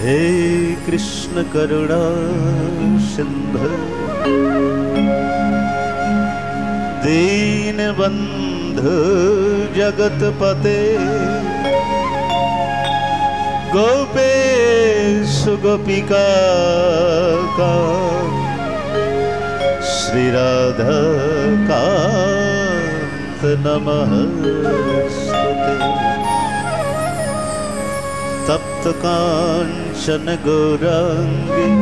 हे कृष्ण करुणा सिंधु दीनबंधु जगतपते गोपेश गोपिका श्री राधा कांत नमस्ते। तप्त कांचन गौरांगी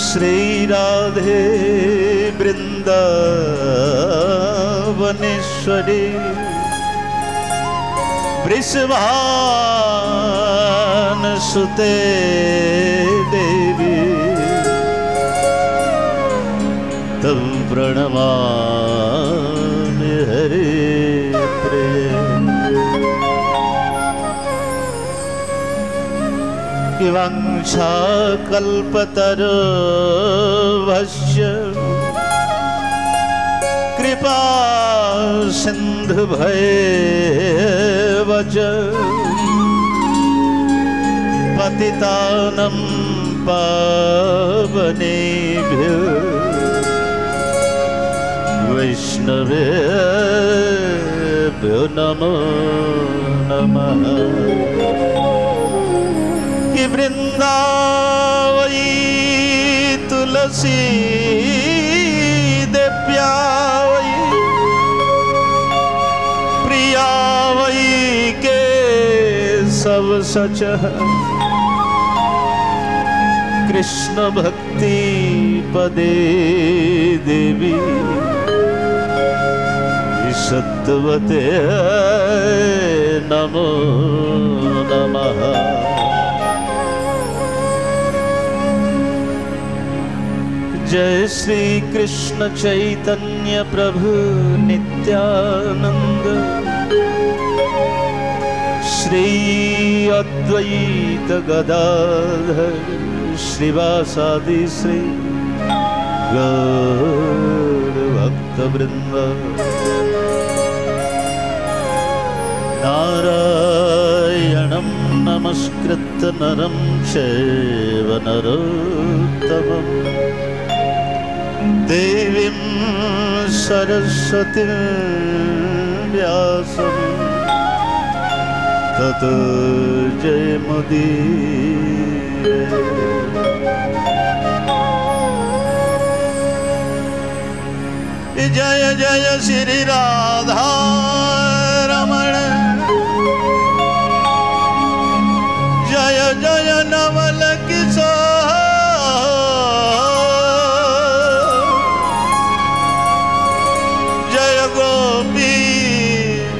श्री राधे वृंदावनेश्वरी वृषभान सुते देवी तव प्रणमामि हरे प्रिय। वाञ्छाकल्पतरुभ्यश्च कृपा सिन्धुभ्येव च पतितानं पावनेभ्यो वैष्णवेभ्यो नमो नमः। वृंदावई तुलसी देव्या वै प्रिया वै के सब सच कृष्ण भक्ति पदे देवी सत्वते नमो नमः। जय श्री कृष्ण चैतन्य प्रभु नित्यानंद श्री अद्वैत गदाधर श्रीवासादि श्री गौर भक्त वृंद। नारायणं नमस्कृत्य नरं चैव नरोत्तमम् देवीं सरस्वतीं व्यासं ततो जयमुदीरये। जय जय श्री राधा रमण जय जय नवल किशोर जय गोपी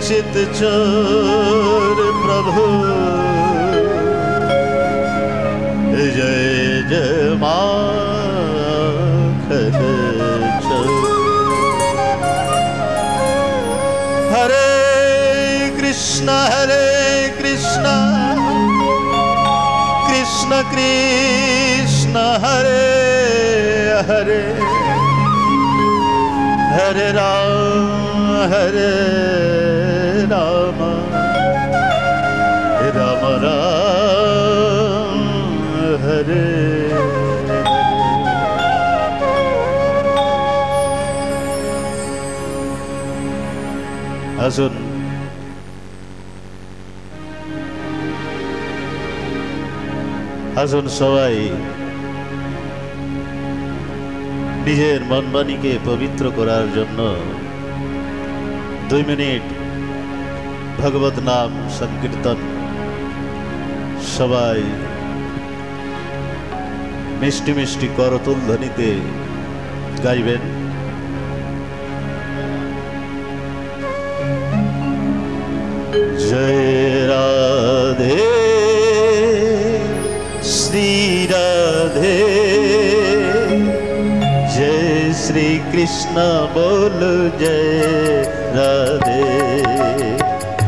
चित चोर प्रभु जय जय माखन चोर। हरे कृष्ण कृष्ण कृष्ण हरे हरे हरे राम राम राम हरे। আসুন আসুন সবাই নিজের মন বাণীকে পবিত্র করার জন্য 2 মিনিট ভগবত নাম সংকীর্তন সবাই মিষ্টি মিষ্টি করতাল ধ্বনিতে গাইবেন। जय राधे श्री राधे जय श्री कृष्ण बोल जय राधे।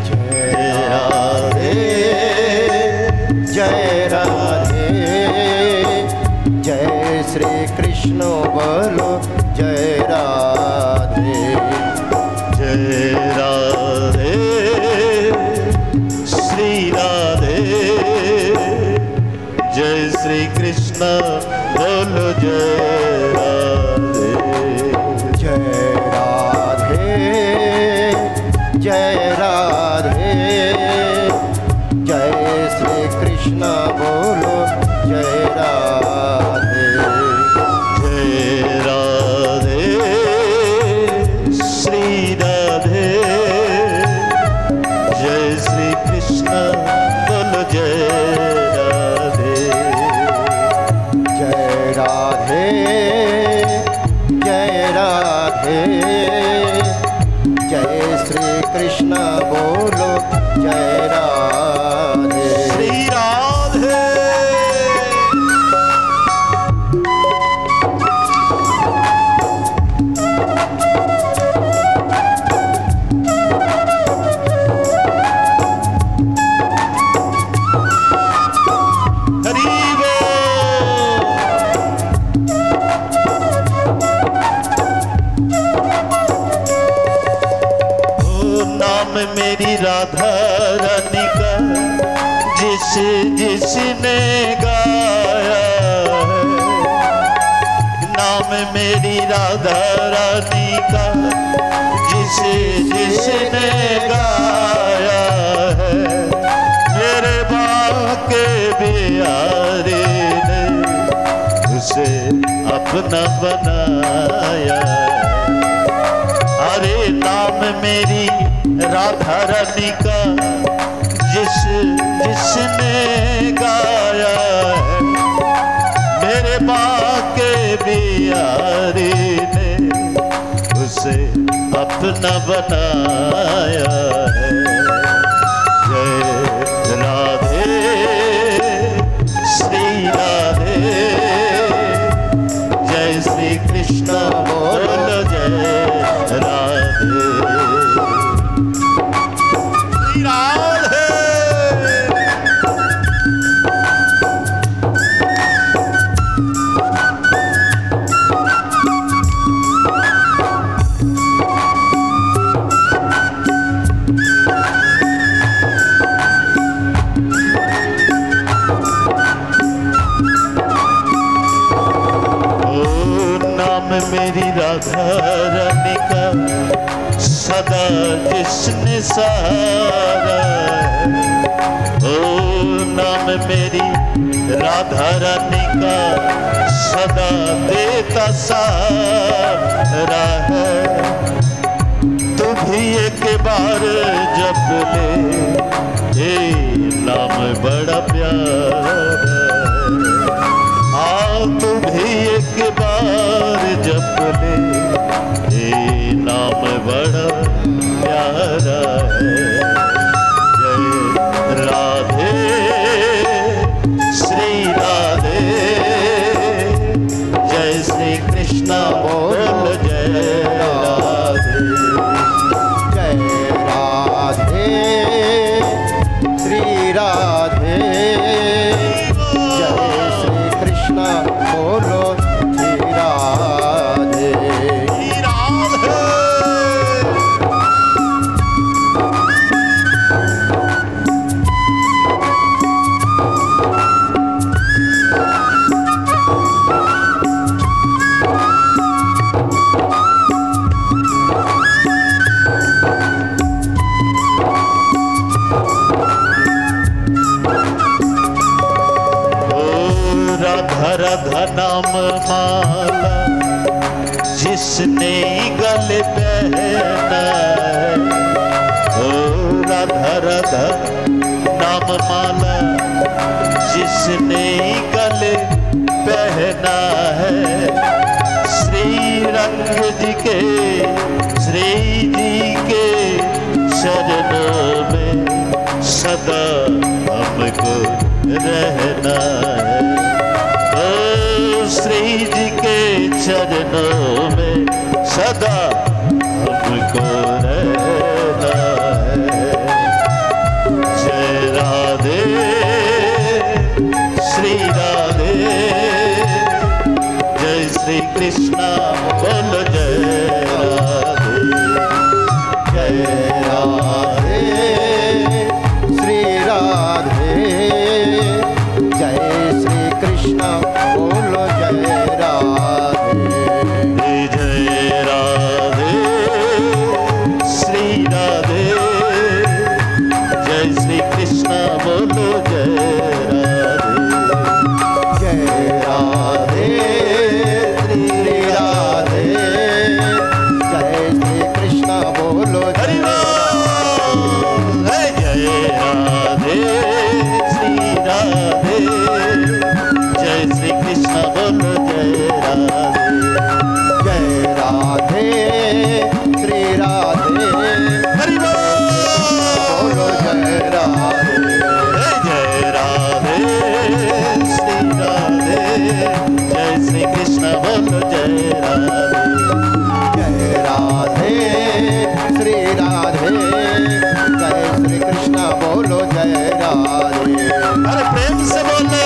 जय राधे जय राधे जय श्री कृष्ण बोलो जय राधे। जय राधे श्री राधे श्री कृष्ण बोलो जय राधे। जय राधे जय राधे, जय श्री कृष्ण बोलो जय राधे। जय राधे श्री राधे, जय श्री कृष्ण बोलो जय राधे। जय राधे जय राधे, जय श्री कृष्ण बोलो जय राधे। श्री राधे मेरी राधा रानी का जिसने गाया है, नाम मेरी राधा रानी का जिसने गाया है, मेरे बाके बिहारी ने उसे अपना बनाया। अरे नाम मेरी राधा रानी का जिसने गाया है, मेरे बाके बिहारी ने उसे अपना बनाया है। जय राधे श्री राधे, जय श्री कृष्ण बोलो जय राधे। मेरी राधा रानी का सदा जिसने सहारा है, ओ नाम मेरी राधा रानी का सदा देता सहारा है। तू भी एक बार जप ले, ये नाम बड़ा प्यारा है। हाँ तू भी एक बार जप ले, ये नाम बड़ा प्यारा है। जय राधे श्री राधे, जय श्री कृष्ण बोल जय राधे। जय राधे श्री राधे, जय श्री कृष्ण बोलो श्री राधे। राधा नाम माला जिसने गले पहना है, ओ राधा राधा नाम माला जिसने गले पहना है। श्री रंग जी के चरणों में सदा हमको रहना है। श्री जी के चरणों में सदा हमको रहना है। जय राधे श्री राधे, जय श्री कृष्णा बोलो जय राधे। जय राधे श्री राधे, जय श्री कृष्ण राधे श्री राधे जय श्री कृष्ण बोलो जय राधे अरे प्रेम से बोलो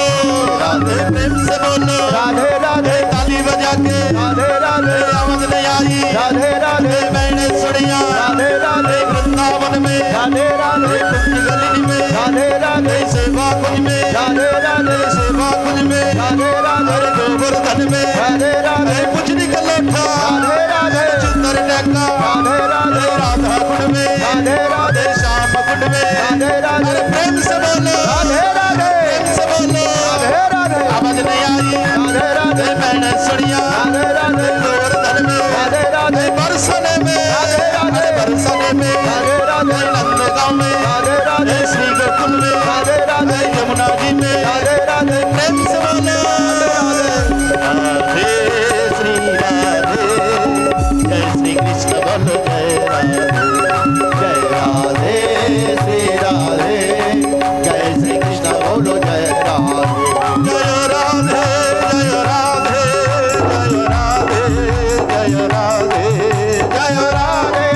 राधे प्रेम से बोलो राधे राधे ताली बजा के राधे राधे आवाज नहीं आई राधे राधे मैंने सुनिया राधे राधे वृंदावन में राधे राधे कुंज गली में राधे राधे सेवा कुंज में राधे राधे सेवा कुंज में राधे राधे गोवर्धन में राधे राधे कुछ निकल उठा राधे राधे सुंदर डका राधे राधे राधा कुंड में राधे राधे श्याम कुंड में राधे राधे अरे प्रेम से बोलो राधे राधे प्रेम से बोलो राधे राधे आवाज नहीं आई राधे राधे मैंने सुनिया राधे राधे गोवर्धन में राधे राधे बरसने में राधे राधे बरसने में राधे राधे नंदगांव में राधे राधे श्री गोकुल में राधे राधे यमुना जी में राधे राधे प्रेम से बोलो राधे श्री राधे जय श्री कृष्ण बोलो जय राधे श्री राधे जय श्री कृष्ण बोलो जय राधे जय राधे जय राधे जय राधे जय राधे जय राधे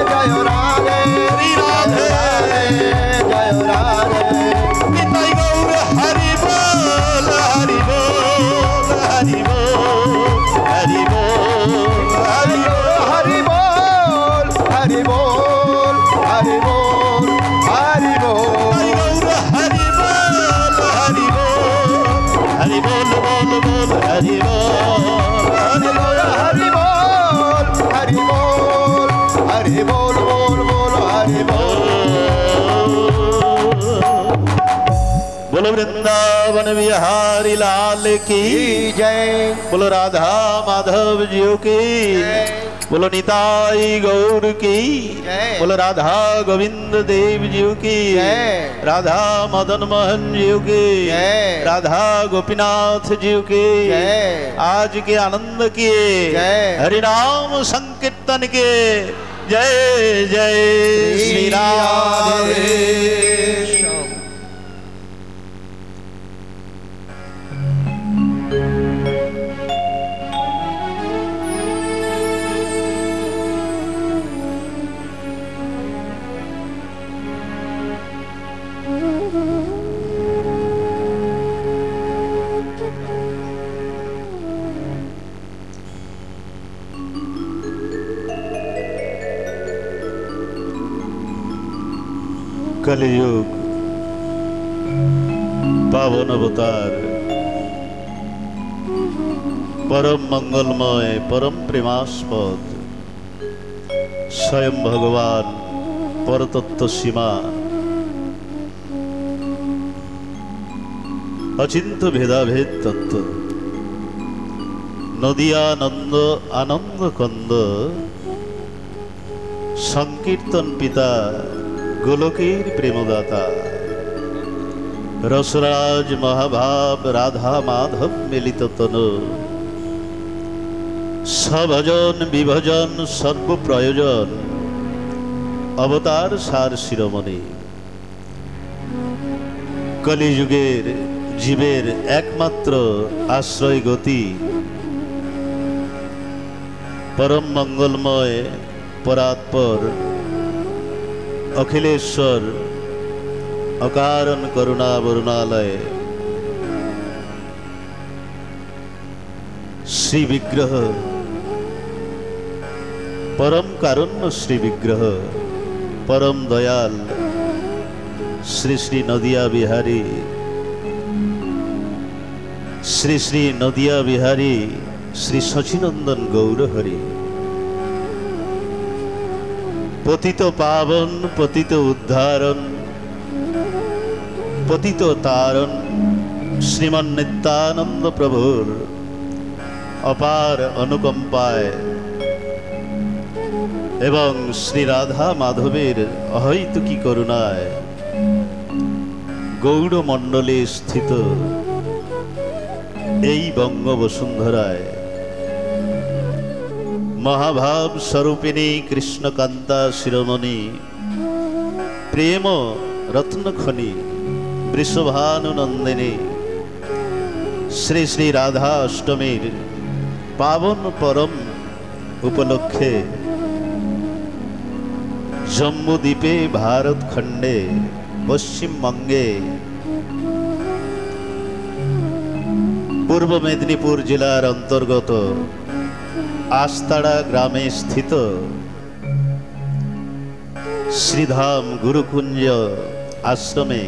जय राधे श्री राधे जय राधे निताई गौर हरि बोल हरि बोल हरि बोल हरि बोल हरि बोल हरि बोल हरि बोल हरि बोल हरि बोल निताई गौर हरि बोल हरि बोल हरि बोल बोल बोल हरि बोल हरि बोल हरि बोल हरि बोल बोल बोल हरि बोल बोलो वृंदावन बिहारी लाल की जय बोलो राधा माधव जी की बोलो निताई गौर की जय। बोलो राधा गोविंद देव जी की जय। राधा मदन मोहन जी की जय। राधा गोपीनाथ जी की जय। आज के आनंद किए जय। हरिनाम संकीर्तन के जय जय श्री राधे कलयुग पावन अवतार परम मंगलमय परम प्रेमास्पद स्वयं भगवान परतत्व सीमा अचिंत भेदाभेद तत्व नदियानंद आनंद कंद संकीर्तन पिता गोलकेर प्रेमदाता रसराज महाभाव राधा माधव मिलित तनु सभजन विभजन सर्व प्रयोजन अवतार सार शिरोमणि कलिजुगेर जीवेर एकमात्र आश्रय गति परम मंगलमय परात्पर अखिलेश्वर अकारण करुणा वरुणालय श्री विग्रह परम कारुण्य श्री विग्रह परम दयाल श्री श्री नदिया बिहारी श्री श्री नदिया बिहारी श्री सचिनंदन गौरहरि पतित पावन पतित उद्धारण पतित तारण श्रीमन नित्यानंद प्रभुर अपार अनुकंपाय एवं श्री राधा माधवेर अहैतुकी करुणाय गौड़ मंडले स्थित এই বঙ্গ বসুন্ধরায় महाभाव स्वरूपिणी कृष्णकांता शिरोमणि प्रेम रत्न खनि वृषभानुनंदिनी श्री श्री राधा अष्टमीर পাবন পরম উপলক্ষে জম্মুদ্বীপে ভারত খণ্ডে পশ্চিমবঙ্গে পূর্ব মেদিনীপুর জেলার অন্তর্গত আস্তাড়া গ্রামে স্থিত শ্রীধাম গুরুকুঞ্জ আশ্রমে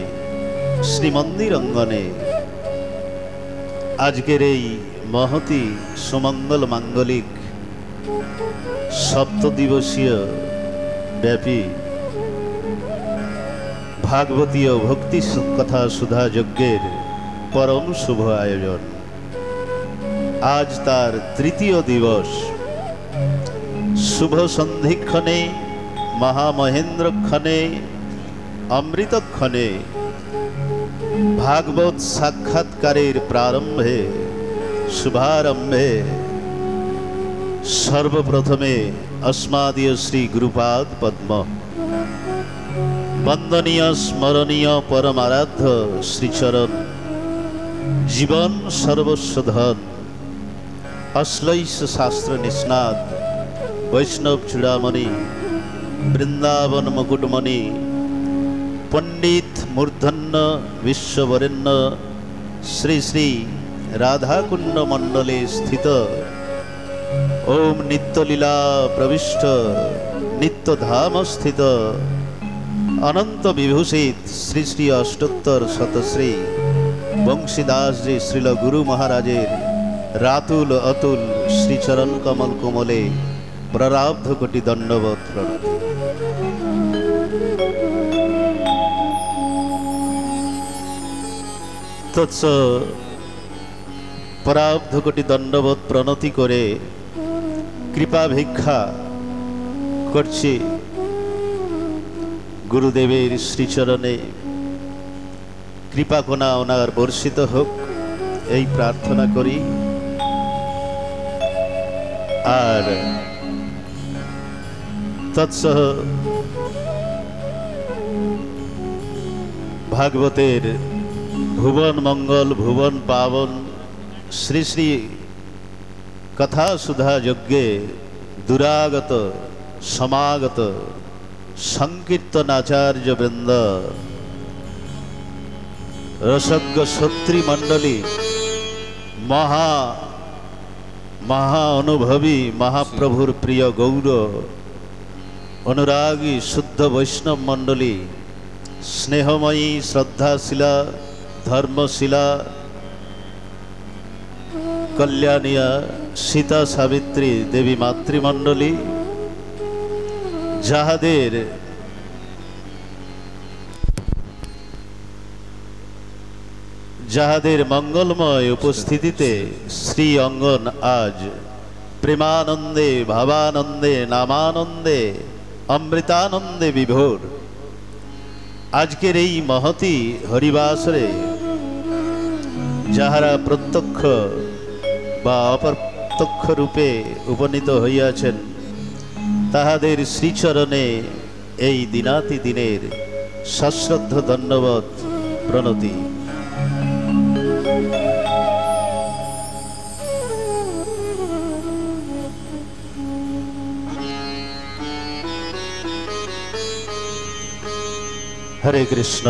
শ্রীমন্দির অঙ্গনে আজকের এই মহতি সুমঙ্গল মাঙ্গলিক সপ্তদিবসীয় ব্যাপী ভাগবতীয় ভক্তি কথা সুধা যজ্ঞের পরম শুভ আয়োজন। আজ তার তৃতীয় দিবস। শুভ সন্ধিক্ষণে মহামহেন্দ্রক্ষণে অমৃতক্ষণে ভাগবত সাক্ষাৎকারের প্রারম্ভে শুভারম্ভে সর্বপ্রথমে अस्मादीय श्री गुरुपाद पद्म वंदनीय स्मरणीय परमाराध्य श्रीचरण जीवन सर्वस्व धन अश्लैष शास्त्र निष्णात वैष्णव चूड़ामणि वृंदावन मुकुटमणि पंडित मूर्धन्य विश्ववरेण्य श्री श्री राधाकुंड मंडले स्थित ओम नित्यलीला प्रविष्ट नित्यधाम स्थित अनंत विभूषित श्री श्री अष्टोत्तर शतश्री बंशीदास जी श्रील गुरु महाराजेर रातुल अतुल श्रीचरण कमल कोमले प्रारब्ध कोटि दंडवत प्रणति। तत्स प्रारब्ध कोटि दंडवत प्रणति करे कृपा भिक्षा करছি गुरुदेवेर श्रीचरणे कृपा कोना ओनार बर्षित होक এই प्रार्थना करी। और तत्सह भागवतेर भुवन मंगल भुवन पावन श्री श्री कथा सुधा यज्ञे दुरागत समागत संकीर्तनाचार्य वृंद रसज्ञ क्षत्रि मंडली महा अनुभवी महाप्रभुर प्रिय गौर अनुरागी शुद्ध वैष्णव मंडली स्नेहमयी श्रद्धाशिला धर्मशिला कल्याणिया सीता सावित्री देवी मातृमंडली जाहादेर मंगलमय उपस्थितिते श्री अंगन आज प्रेमानंदे भावानंदे नामानंदे अमृतानंदे विभोर। आजकेर এই महती हरिबासरे যাহারা प्रत्यक्ष বা অপ্রত্যক্ষ রূপে উপনীত হইয়াছেন তাহাদের শ্রীচরণে এই দিনাতি দিনের সশ্রদ্ধ ধন্যবাদ প্রণতি। हरे कृष्ण।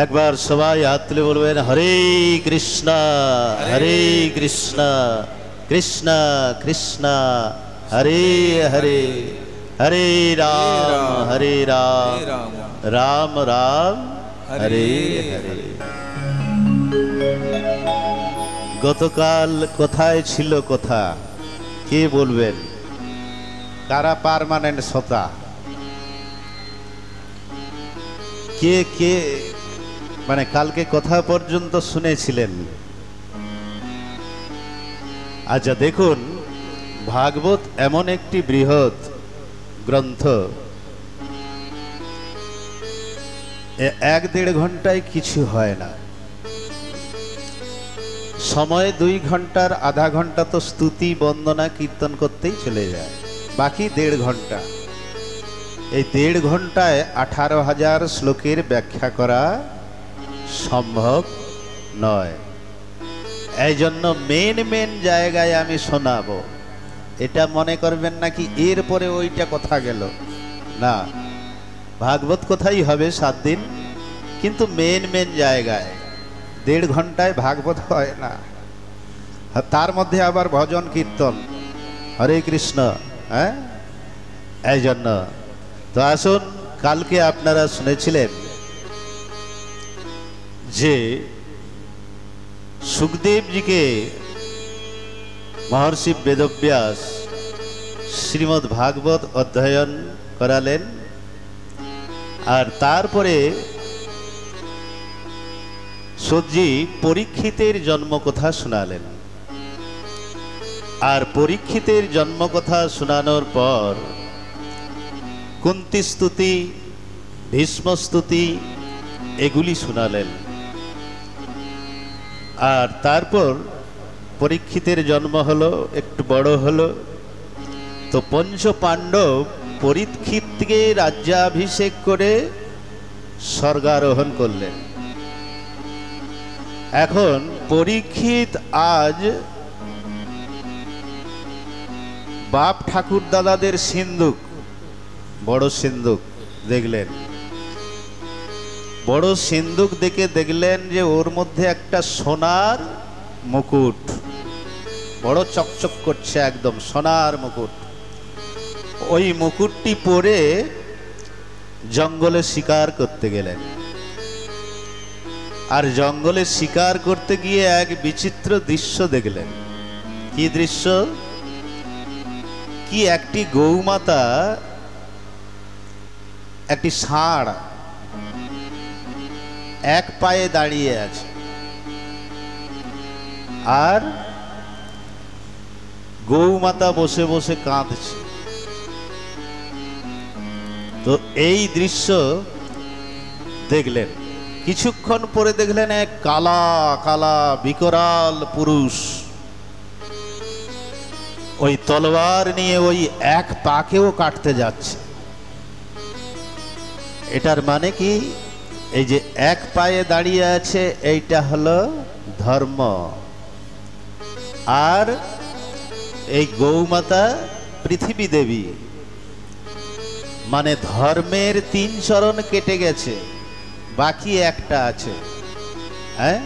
एक बार सबाई हाथ तुले बोलबेन हरे कृष्ण कृष्ण कृष्ण हरे हरे हरे राम राम राम हरे हरे। गतकाल कोथाय छिलो कथा के बोलबेन कारा पार्मानेंट श्रोता के माने काल के कथा पर्यन्त शुनेछिलेन। अच्छा देखुन भागवत एमन एकटी बृहत् ग्रंथ एक देड़ घंटाय किछु हय ना समय 2 घंटार आधा घंटा तो स्तुति वंदना कीर्तन करतेई चले जाए बाकी 1.5 घंटा এই 1.5 ঘন্টায় 18,000 শ্লোকের ব্যাখ্যা করা সম্ভব নয়। এই জন্য মেন জায়গায় আমি শোনাবো। এটা মনে করবেন নাকি এরপরে ওইটা কথা গেল না, ভাগবত কথাই হবে 7 দিন, কিন্তু মেন জায়গায় 1.5 ঘন্টায় ভাগবত হয় না। তার মধ্যে আবার ভজন কীর্তন, হরে কৃষ্ণ। হ্যাঁ, এই জন্য তো আসুন, কালকে আপনারা শুনেছিলেন যে সুখদেবজিকে মহর্ষি বেদব্যাস শ্রীমদ্ ভাগবত অধ্যয়ন করালেন, আর তারপরে সূতজি পরীক্ষিতের জন্মকথা শোনালেন। আর পরীক্ষিতের জন্মকথা শোনানোর পর কুন্তি স্তুতি, ভীষ্ম স্তুতি এগুলি শোনালেন। আর তারপর পরীক্ষিতের জন্ম হলো, একটু বড় হলো, তো পঞ্চ পাণ্ডব পরীক্ষিতকে রাজ্যাভিষেক করে স্বর্গারোহণ করলেন। এখন পরীক্ষিত আজ বাপ ঠাকুর দাদাদের সিন্ধুক, বড় সিন্ধুক দেখলেন। বড় সিন্ধুক দেখে দেখলেন যে ওর মধ্যে একটা সোনার মুকুট, বড় চকচক করছে, একদম সোনার মুকুট। ওই মুকুটটি পরে জঙ্গলে শিকার করতে গেলেন। আর জঙ্গলে শিকার করতে গিয়ে এক বিচিত্র দৃশ্য দেখলেন। কি দৃশ্য? কি একটি গৌমাতা, একটি ষাঁড় এক পায়ে দাঁড়িয়ে আছে, আর গৌমাতা বসে বসে কাঁদছে। তো এই দৃশ্য দেখলেন। কিছুক্ষণ পরে দেখলেন এক কালা কালা বিকরাল পুরুষ ওই তলোয়ার নিয়ে ওই এক পাকেও কাটতে যাচ্ছে। এটার মানে কি? এই যে এক পায়ে দাঁড়িয়ে আছে, এইটা হলো ধর্ম। আর এই গৌমাতা পৃথিবী দেবী, মানে ধর্মের 3 চরণ কেটে গেছে, বাকি একটা আছে। হ্যাঁ,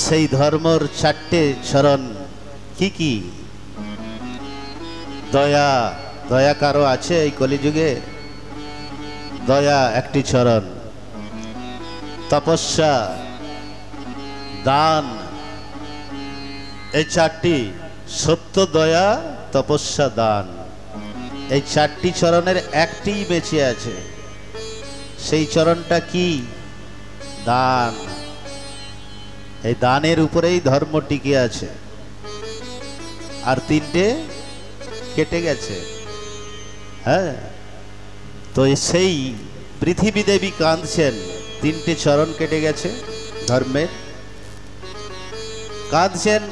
সেই ধর্মর 4টে চরণ কি কি? দয়া, দয়া কারো আছে এই কলিযুগে? দয়া একটি চরণ, তপস্যা, দান, এই 4টি, সত্য, দয়া, তপস্যা, দান, এই 4টি চরণের একটি বেঁচে আছে। সেই চরণটা কি? দান। এই দানের উপরেই ধর্ম টিকে আছে। আর 3টে কেটে গেছে। হ্যাঁ, তো সেই পৃথিবী দেবী কাঁদছেন, 3টে চরণ কেটে গেছে ধর্মের, কাঁদছেন।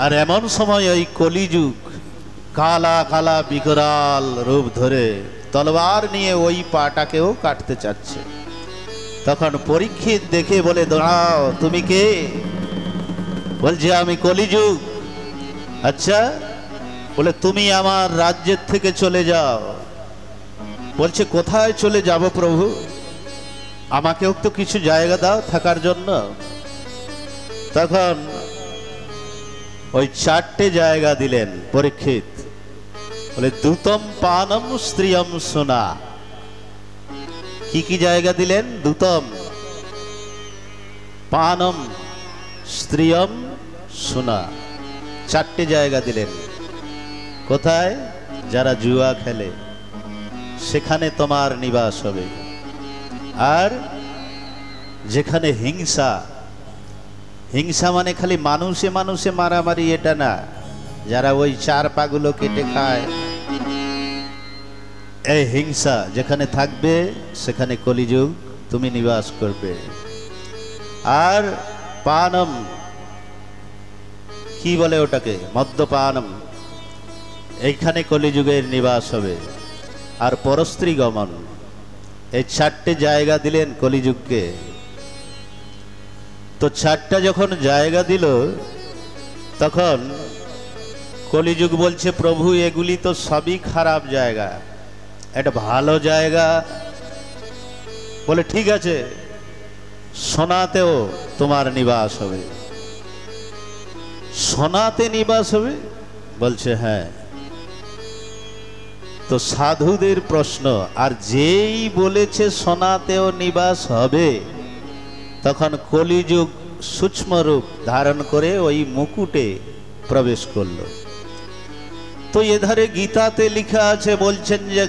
আর এমন সময় ওই কলিযুগ কালা কালা বিকরাল রূপ ধরে তলোয়ার নিয়ে ওই পাটাকেও কাটতে চাচ্ছে। তখন পরীক্ষিত দেখে বলে, দাঁড়াও, তুমি কে? বলছে, আমি কলিযুগ। আচ্ছা, বলে তুমি আমার রাজ্যের থেকে চলে যাও। বলছে, কোথায় চলে যাব প্রভু? আমাকেও তো কিছু জায়গা দাও থাকার জন্য। তখন ওই 4টে জায়গা দিলেন পরীক্ষিত। বলে, দ্যুতম পানম স্ত্রিয়ম সোনা। কি কি জায়গা দিলেন? দ্যুতম পানম স্ত্রিয়ম সোনা, 4টে জায়গা দিলেন। কোথায়? যারা জুয়া খেলে সেখানে তোমার নিবাস হবে। আর যেখানে হিংসা, হিংসা মানে খালি মানুষে মানুষে মারামারি, এটা না, যারা ওই 4 পাগুলো কেটে খায়, এই হিংসা যেখানে থাকবে সেখানে কলিযুগ তুমি নিবাস করবে। আর পানম, কি বলে ওটাকে? মদ্যপানম, এইখানে কলিযুগের নিবাস হবে। আর পরস্ত্রী গমন, এই 4টে জায়গা দিলেন কলিযুগকে। তো চারটা যখন জায়গা দিল, তখন কলিযুগ বলছে প্রভু এগুলি তো সবই খারাপ জায়গা, একটা ভালো জায়গা। বলে ঠিক আছে, সোনাতেও তোমার নিবাস হবে। সোনাতে নিবাস হবে? বলছে হ্যাঁ। তো সাধুদের প্রশ্ন, আর যেই বলেছে সোনাতেও নিবাস হবে, তখন কলিযুগ সূক্ষ্ম রূপ ধারণ করে ওই মুকুটে প্রবেশ করলো। তো এধারে গীতাতে লেখা আছে, বলছেন যে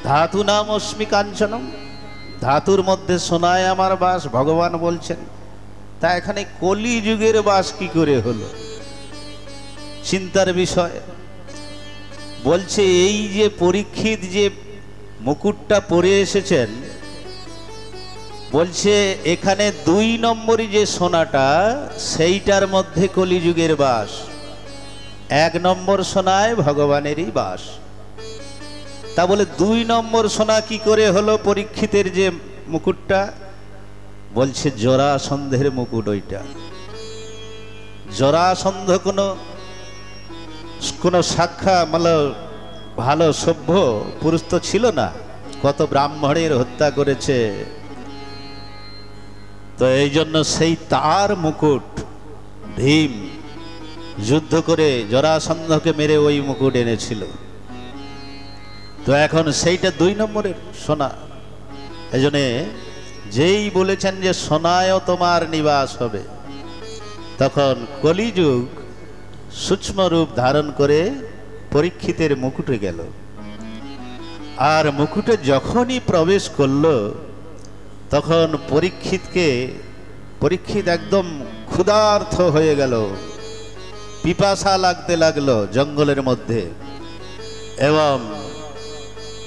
ধাতু নাম অস্মি কাঞ্চনম, ধাতুর মধ্যে সোনায় আমার বাস, ভগবান বলছেন। তা এখানে কলিযুগের বাস কি করে হলো? চিন্তার বিষয়। বলছে এই যে পরীক্ষিত যে মুকুটটা পরে এসেছেন, বলছে এখানে 2 নম্বরই যে সোনাটা, সেইটার মধ্যে কলিযুগের বাস। 1 নম্বর সোনায় ভগবানেরই বাস। তা বলে 2 নম্বর সোনা কি করে হলো পরীক্ষিতের যে মুকুটটা? বলছে জরাসন্ধের মুকুট ওইটা। জরাসন্ধ কোনো সাক্ষা মানে ভালো সভ্য পুরুষ তো ছিল না, কত ব্রাহ্মণের হত্যা করেছে। তো এই জন্য সেই তার মুকুট ভীম যুদ্ধ করে জরাসন্ধকে মেরে ওই মুকুট এনেছিল। তো এখন সেইটা 2 নম্বরের সোনা। এই জন্য যেই বলেছেন যে সোনায়ও তোমার নিবাস হবে, তখন কলিযুগ সূক্ষ্ম রূপ ধারণ করে পরীক্ষিতের মুকুটে গেল। আর মুকুটে যখনই প্রবেশ করলো, তখন পরীক্ষিত একদম ক্ষুধার্ত হয়ে গেল, পিপাসা লাগতে লাগলো জঙ্গলের মধ্যে, এবং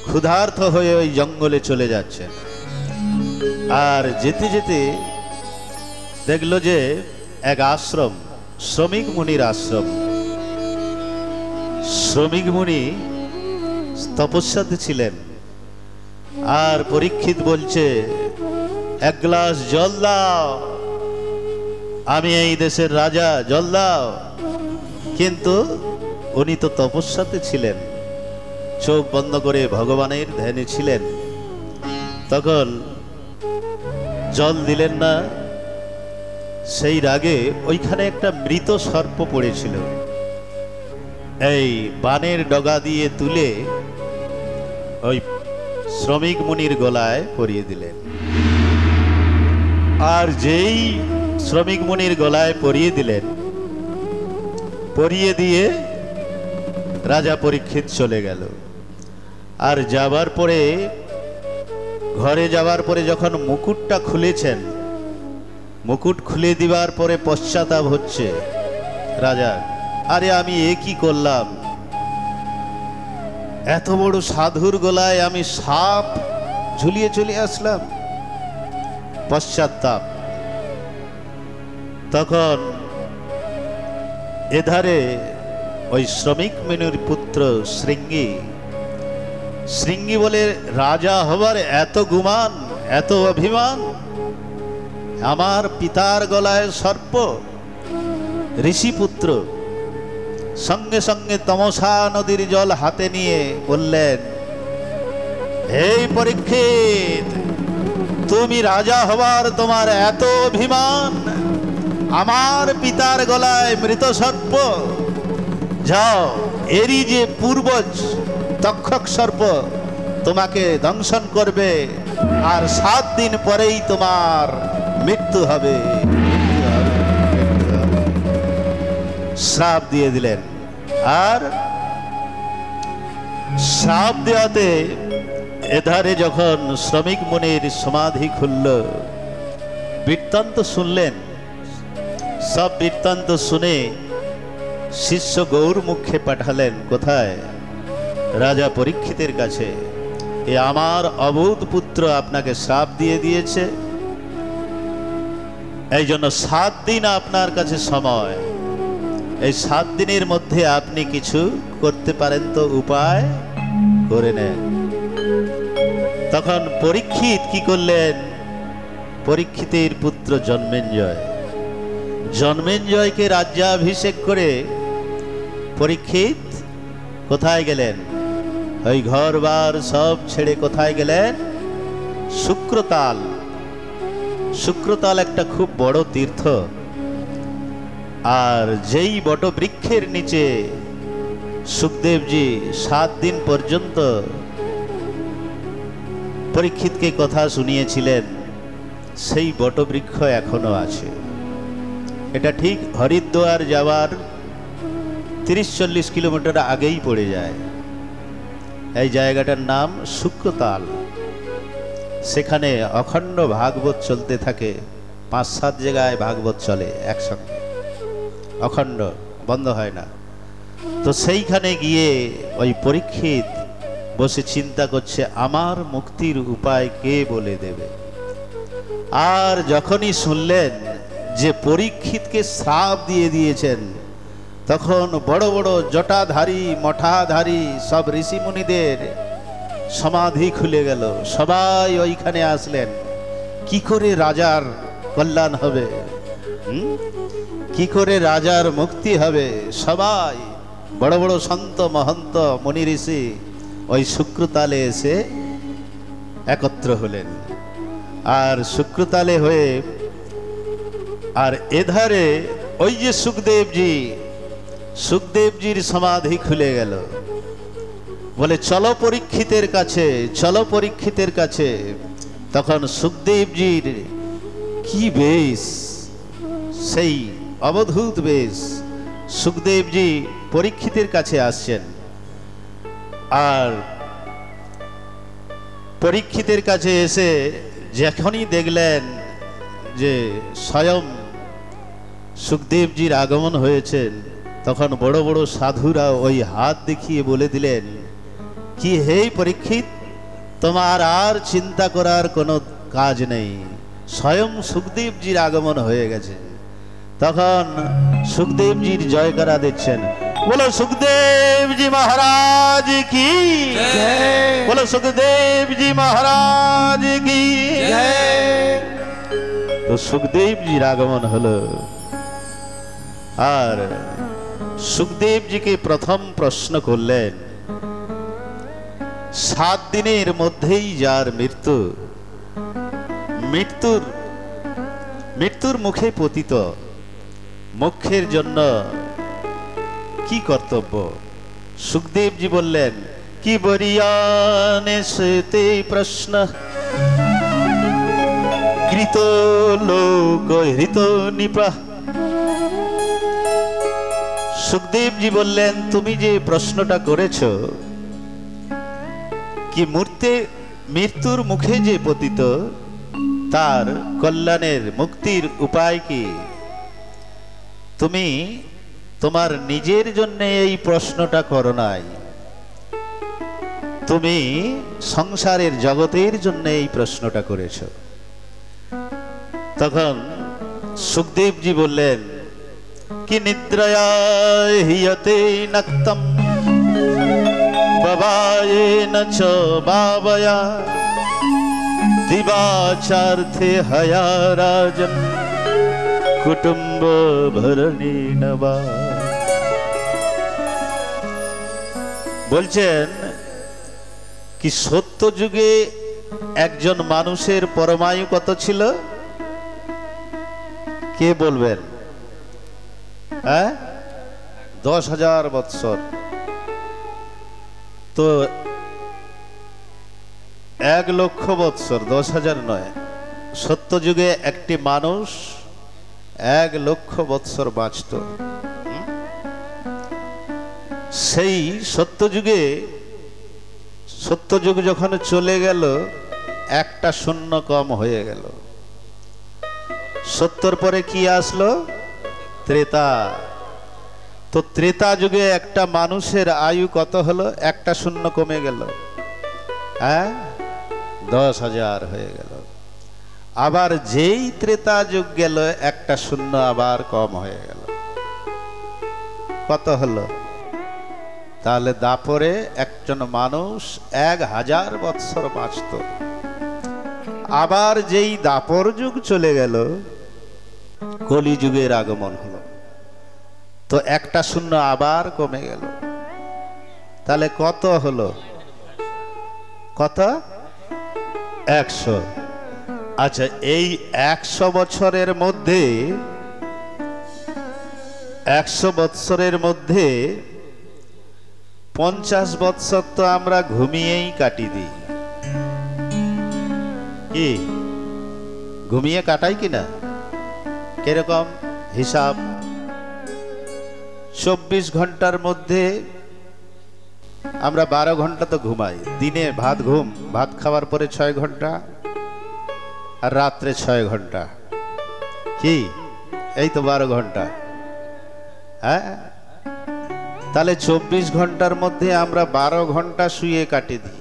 ক্ষুধার্ত হয়ে ওই জঙ্গলে চলে যাচ্ছেন। আর যেতে যেতে দেখলো যে এক আশ্রম, শ্রমিক মুনির আশ্রম। শ্রমিক মুনি তপস্যাতে ছিলেন। আর পরীক্ষিত বলছে, 1 গ্লাস জল দাও, আমি এই দেশের রাজা, জল দাও। কিন্তু উনি তো তপস্যাতে ছিলেন, চোখ বন্ধ করে ভগবানের ধ্যানে ছিলেন। তখন জল দিলেন না। সেই রাগে ওইখানে একটা মৃত সর্প পড়েছিল, এই বানের ডগা দিয়ে তুলে ওই শ্রমিক মুনির গলায় পরিয়ে দিলেন। আর যেই শ্রমিক মুনির গলায় পরিয়ে দিলেন, পরিয়ে দিয়ে রাজা পরীক্ষিত চলে গেল। আর যাবার পরে, ঘরে যাবার পরে যখন মুকুটটা খুলেছেন, মুকুট খুলে দিবার পরে পশ্চাতাপ হচ্ছে রাজা, আরে আমি এ কি করলাম, এত বড় সাধুর গলায় আমি সাপ ঝুলিয়ে চলে আসলাম। পশ্চাতাপ। তখন এধারে ওই শ্রমিক মুনির পুত্র শৃঙ্গি বলে, রাজা হবার এত গুমান, এত অভিমান, আমার পিতার গলায় সর্প। ঋষিপুত্র সঙ্গে সঙ্গে তমসা নদীর জল হাতে নিয়ে বললেন, এই পরীক্ষিত, তুমি রাজা হবার তোমার এত অভিমান, আমার পিতার গলায় মৃত সর্প, যাও এরই যে পূর্বজ তক্ষক সর্প তোমাকে দংশন করবে, আর 7 দিন পরেই তোমার মৃত্যু হবে। শ্রাপ দিয়ে দিলেন। আর শ্রাপ দেওয়াতে এধারে যখন শ্রমিক মুনির সমাধি খুলল, বৃত্তান্ত শুনলেন। সব বৃত্তান্ত শুনে শিষ্য গৌর মুখে পাঠালেন, কোথায়? রাজা পরীক্ষিতের কাছে। এ আমার অবুধ পুত্র আপনাকে শ্রাপ দিয়ে দিয়েছে, এই জন্য 7 দিন আপনার কাছে সময়। এই 7 দিনের মধ্যে আপনি কিছু করতে পারেন তো উপায় করে নেন। তখন পরীক্ষিত কি করলেন? পরীক্ষিতের পুত্র জন্মেঞ্জয় জন্মেঞ্জয়কে রাজ্যাভিষেক করে পরীক্ষিত কোথায় গেলেন? ওই ঘরবার সব ছেড়ে কোথায় গেলেন? শুক্রতাল। শুক্রতাল একটা খুব বড় তীর্থ, আর যেই বটবৃক্ষের নিচে সুখদেবজি 7 দিন পর্যন্ত পরীক্ষিতকে কথা শুনিয়েছিলেন, সেই বটবৃক্ষ এখনো আছে। এটা ঠিক হরিদ্বার যাওয়ার 30-40 কিলোমিটার আগেই পড়ে যায়। এই জায়গাটার নাম শুক্রতাল। সেখানে অখণ্ড ভাগবত চলতে থাকে। 5-7 জায়গায় ভাগবত চলে একসঙ্গে, অখণ্ড, বন্ধ হয় না। তো সেইখানে গিয়ে ওই পরীক্ষিত বসে চিন্তা করছে, আমার মুক্তির উপায় কে বলে দেবে। আর যখনই শুনলেন যে পরীক্ষিতকে শ্রাপ দিয়ে দিয়েছেন, তখন বড় বড় জটাধারী মঠাধারী সব ঋষিমুনিদের সমাধি খুলে গেল। সবাই ওইখানে আসলেন। কি করে রাজার কল্যাণ হবে, কি করে রাজার মুক্তি হবে? সবাই বড় বড় সন্ত মহন্ত মুনি ঋষি ওই শুক্রতালে এসে একত্র হলেন। আর শুক্রতালে হয়ে, আর এধারে ওই যে সুখদেবজির সমাধি খুলে গেল। বলে চলো পরীক্ষিতের কাছে, চলো পরীক্ষিতের কাছে। তখন সুখদেবজির কি বেশ, সেই অবধূত বেশ। সুখদেবজি পরীক্ষিতের কাছে আসছেন, আর পরীক্ষিতের কাছে এসে যখনই দেখলেন যে স্বয়ং সুখদেবজির আগমন হয়েছেন, তখন বড় বড় সাধুরা ওই হাত দেখিয়ে বলে দিলেন, কি হে পরীক্ষিত, তোমার আর চিন্তা করার কোনো কাজ নেই, স্বয়ং সুখদেবজির আগমন হয়ে গেছে। তখন সুখদেবজির জয়কারা দিচ্ছেন, বলো সুখদেবজি মহারাজ কি, বলো সুখদেবজি মহারাজ কি। তো সুখদেবজির আগমন হলো। আর সুখদেবজিকে প্রথম প্রশ্ন করলেন, 7 দিনের মধ্যেই যার মৃত্যুর মুখে পতিত, মোক্ষের জন্য কি কর্তব্য? সুখদেবজি বললেন, কি বরিয়ানে সেতে প্রশ্ন কৃত লোক হৃত নিপা। সুখদেবজি বললেন, তুমি যে প্রশ্নটা করেছ, কি মৃত্যুর মুখে যে পতিত, তার কল্যাণের মুক্তির উপায় কি? তুমি তোমার নিজের জন্য এই প্রশ্নটা করো নাই, তুমি সংসারের জগতের জন্য এই প্রশ্নটা করেছ। তখন সুখদেবজি বললেন, কি নিদ্রয়া হিয়তে নক্তম বাবায়ে নচ বাবয়া দিবাচার্থে হয়া রাজন কুটুম্ব ভরণী নবা। বলছেন কি সত্য যুগে একজন মানুষের পরমায়ু কত ছিল? কে বলবেন? 10,000 বৎসর। তো 1 লক্ষ বৎসর, 10,000 নয়। সত্য যুগে একটি মানুষ 1 লক্ষ বৎসর বাঁচত। সেই সত্যযুগ যখন চলে গেল, একটা শূন্য কম হয়ে গেল। 70 পরে কি আসলো? ত্রেতা। তো ত্রেতা যুগে একটা মানুষের আয়ু কত হলো? একটা শূন্য কমে গেল, 10,000 হয়ে গেল। আবার যেই ত্রেতা যুগ গেল, একটা শূন্য আবার কম হয়ে গেল। কত হলো? তাহলে দাপরে একজন মানুষ 1,000 বৎসর বাঁচত। আবার যেই দাপর যুগ চলে গেল, কলিযুগের আগমন হলো। তো একটা শূন্য আবার কমে গেল, তাহলে কত হলো? কত? 100। আচ্ছা, এই 100 বছরের মধ্যে 100 বৎসরের মধ্যে 50 বৎসর তো আমরা ঘুমিয়েই কাটি দিই। কি ঘুমিয়ে কাটাই কিনা? কিরকম হিসাব? 24 ঘন্টার মধ্যে আমরা 12 ঘন্টা তো ঘুমাই। দিনে ভাত খাওয়ার পরে 6 ঘন্টা, আর রাত্রে 6 ঘন্টা। কি এই তো 12 ঘন্টা। হ্যাঁ, তাহলে 24 ঘন্টার মধ্যে আমরা 12 ঘন্টা শুয়ে কাটিয়ে দিই।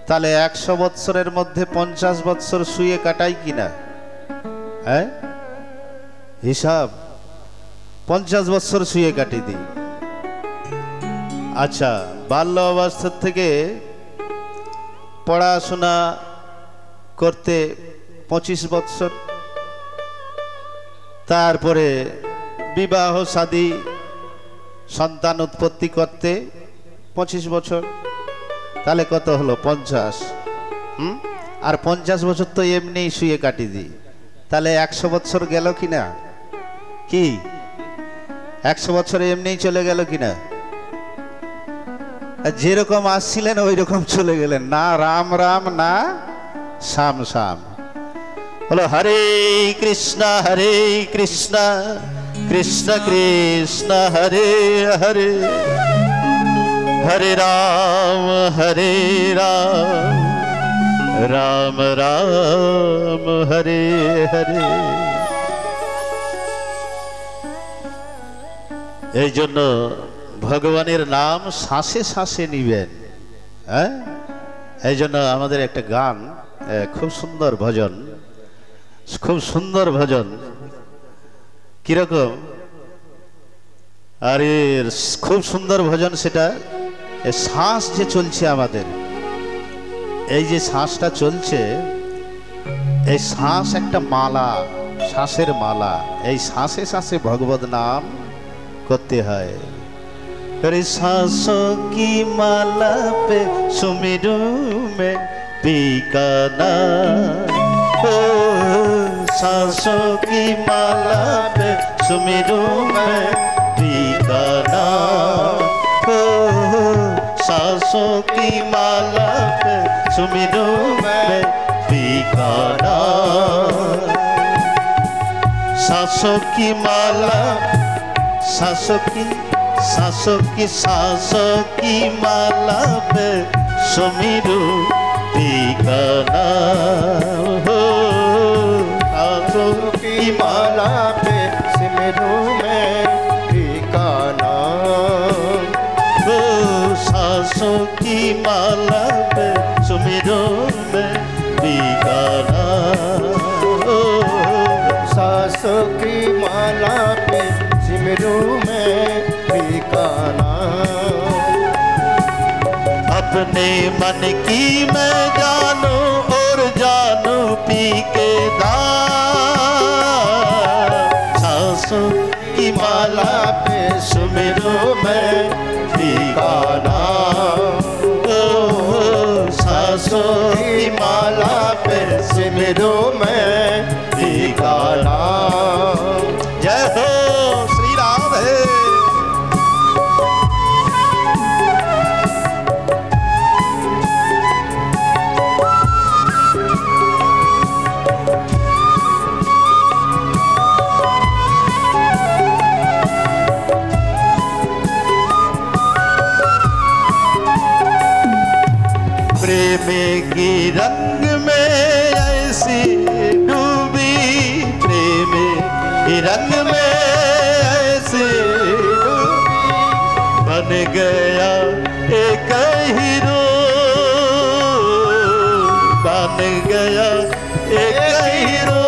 তাহলে 100 বৎসরের মধ্যে 50 বৎসর শুয়ে কাটাই কিনা? হ্যাঁ, হিসাব 50 বৎসর শুয়ে কাটিয়ে দিই। আচ্ছা, বাল্য অবস্থা থেকে পড়াশোনা করতে 25 বৎসর, তারপরে বিবাহ শাদী সন্তান উৎপত্তি করতে 25 বছর, তাহলে কত হলো? 50। আর 50 বছর তো এমনি শুয়ে কাটিয়ে দিই, তাহলে 100 বছর গেল কিনা? কি 100 বছর এমনি চলে গেল কিনা? যেরকম আসছিলেন ওই রকম চলে গেলেন, না রাম রাম না শ্যাম শ্যাম। বলো হরে কৃষ্ণ কৃষ্ণ কৃষ্ণ হরে হরে, হরে রাম রাম রাম হরে হরে। এই জন্য ভগবানের নাম শ্বাসে শ্বাসে নিবেন। হ্যাঁ, এই জন্য আমাদের একটা গান, খুব সুন্দর ভজন, খুব সুন্দর ভজন। কিরকম? আরে খুব সুন্দর ভজন সেটা। শ্বাস যে চলছে আমাদের, এই যে শ্বাসটা চলছে, এই শ্বাস একটা মালা, শ্বাসের মালা। এই শ্বাসে শ্বাসে ভগবত নাম করতে হয়। अरे सांसों की माला पे सुमिरू में पीकाना, ओ सांसों की माला पे सुमिरू में पीकाना, ओ सांसों की माला पे सुमिरू में पीकाना। सांसों की माला, सांसों की माला पे सुमिरू पीकाना, हो सांसों की माला पे सुमिरू में पीकाना, हो सांसों की माला पे सुमिरू में पीकाना, हो सांसों की माला पे सिमरू में पीकाना। अपने मन की मैं जानू और जानू पी के दान, सांसों की माला पे सुमिरू में पीकाना, ओ सांसों की माला पे सिमरू में पीकाना। जय हो श्री राम है। प्रेम की रंग में ऐसी डूबी, प्रेम की रंग में ऐसी डूबी, बन गया एक हीरो, बन गया एक हीरो।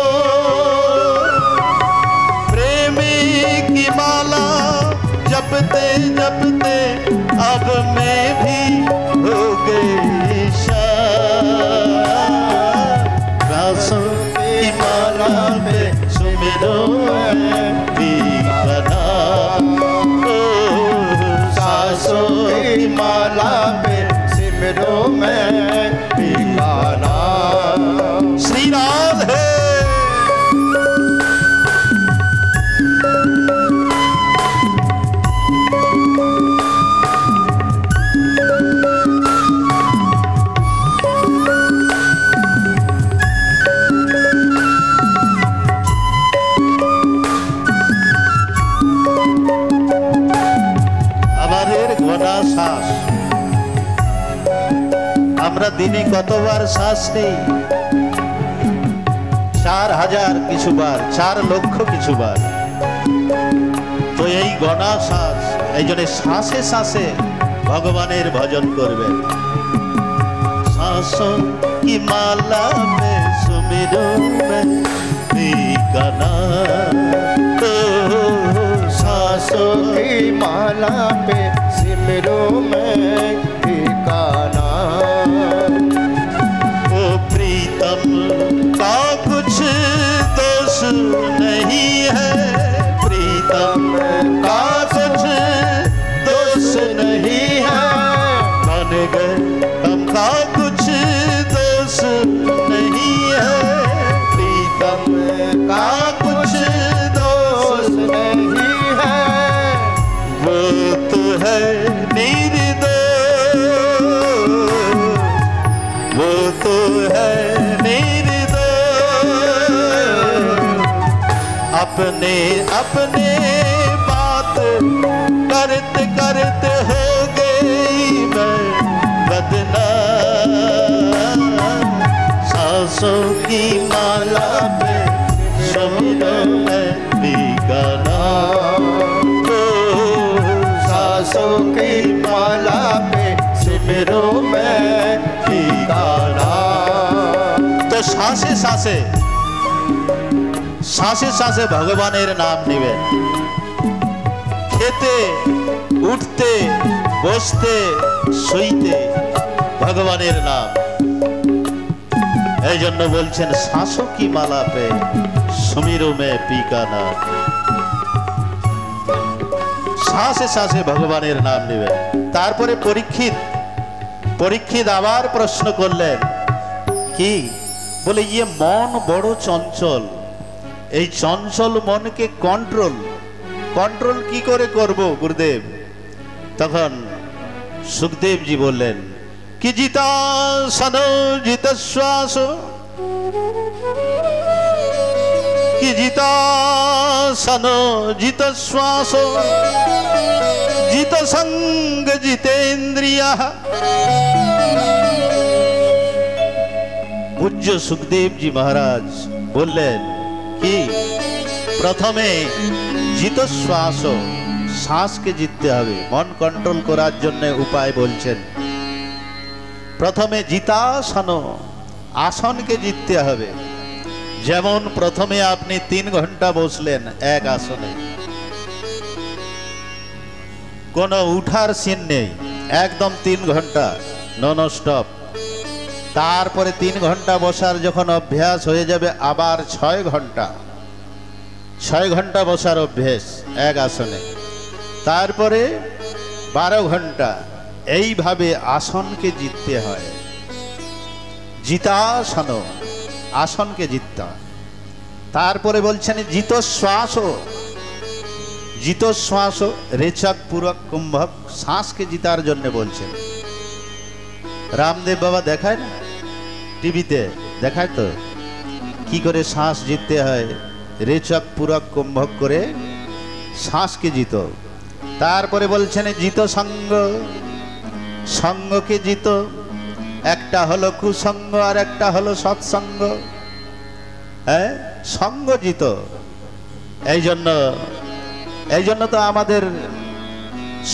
प्रेमी की माला जपते जपते अब मैं भी हो गई सांसों की माला में सुमिरू सिमरो मैं पीका नाम। सांसों की माला पे सिमरो मैं पीका नाम। श्री राधे। শ্বাস আমরা দিনে কতবার শ্বাস নেই? 4000 কিছুবার, 4 লক্ষ কিছুবার। তো এই গণা শ্বাস, এই জন্য শ্বাসে শ্বাসে ভগবানের ভজন করবেন। सांसों की माला में सुमिरो मैं पीका नाम। सांसों की माला पे सिमरो मैं पीका नाम। ओ प्रीतम का कुछ दोष नहीं है, प्रीतम का कुछ दोष नहीं है। मन गए हम का कुछ दोष नहीं है, प्रीतम का कुछ दोष नहीं है। वो तो है निर्दोष, वो तो है निर्दोष। अपने अपने बात करते करते हो गई मैं बदनाम। सांसों की माला पे सुमिरो मैं पीका नाम। सांसों की माला पे सिमरो मैं पीका नाम। तो শ্বাসে শ্বাসে শ্বাসে শ্বাসে ভগবানের নাম নেবেন। খেতে উঠতে বসতে শুইতে ভগবানের নাম। এই জন্য বলছেন सांसों की माला पे सुमिरो मैं पीका नाम। শ্বাসে শ্বাসে ভগবানের নাম নেবেন। তারপরে পরীক্ষিত আবার প্রশ্ন করলেন, কি বলে ইয়ে মন বড় চঞ্চল, এই চঞ্চল মনকে কন্ট্রোল কি করে করব গুরুদেব? তখন সুখদেব জি বললেন কি জিতাসন জিতশ্বাস, কি জিতাসন জিতশ্বাস, জিত সঙ্গ জিতেন্দ্রিয়া। পূজ্য সুখদেব জি মহারাজ বললেন কি প্রথমে জিতশ্বাস, শ্বাসকে জিততে হবে। মন কন্ট্রোল করার জন্য উপায় বলছেন। প্রথমে জিতাসন, আসনকে জিততে হবে। যেমন প্রথমে আপনি 3 ঘন্টা বসলেন এক আসনে, কোনো উঠার সিন নেই, একদম 3 ঘন্টা নন স্টপ। তারপরে 3 ঘন্টা বসার যখন অভ্যাস হয়ে যাবে আবার 6 ঘন্টা বসার অভ্যাস এক আসনে। তারপরে 12 ঘন্টা। এইভাবে আসনকে জিততে হয়। জিতাসন, আসনকে জিততে হয়। তারপরে বলছেন জিতশ্বাস, জিতশ্বাস রেচক পূরক কুম্ভক, শ্বাসকে জিতার জন্য বলছেন। রামদেব বাবা দেখায় না টিভিতে, দেখায় তো কি করে শ্বাস জিততে হয়। রেচক পূরক কুম্ভক করে শ্বাসকে জিত। তারপরে বলছেন জিত সঙ্গ, সঙ্গকে জিত। একটা হলো কুসঙ্গ আর একটা হলো সৎসঙ্গ। হ্যাঁ, সঙ্গ জিত। এই জন্য তো আমাদের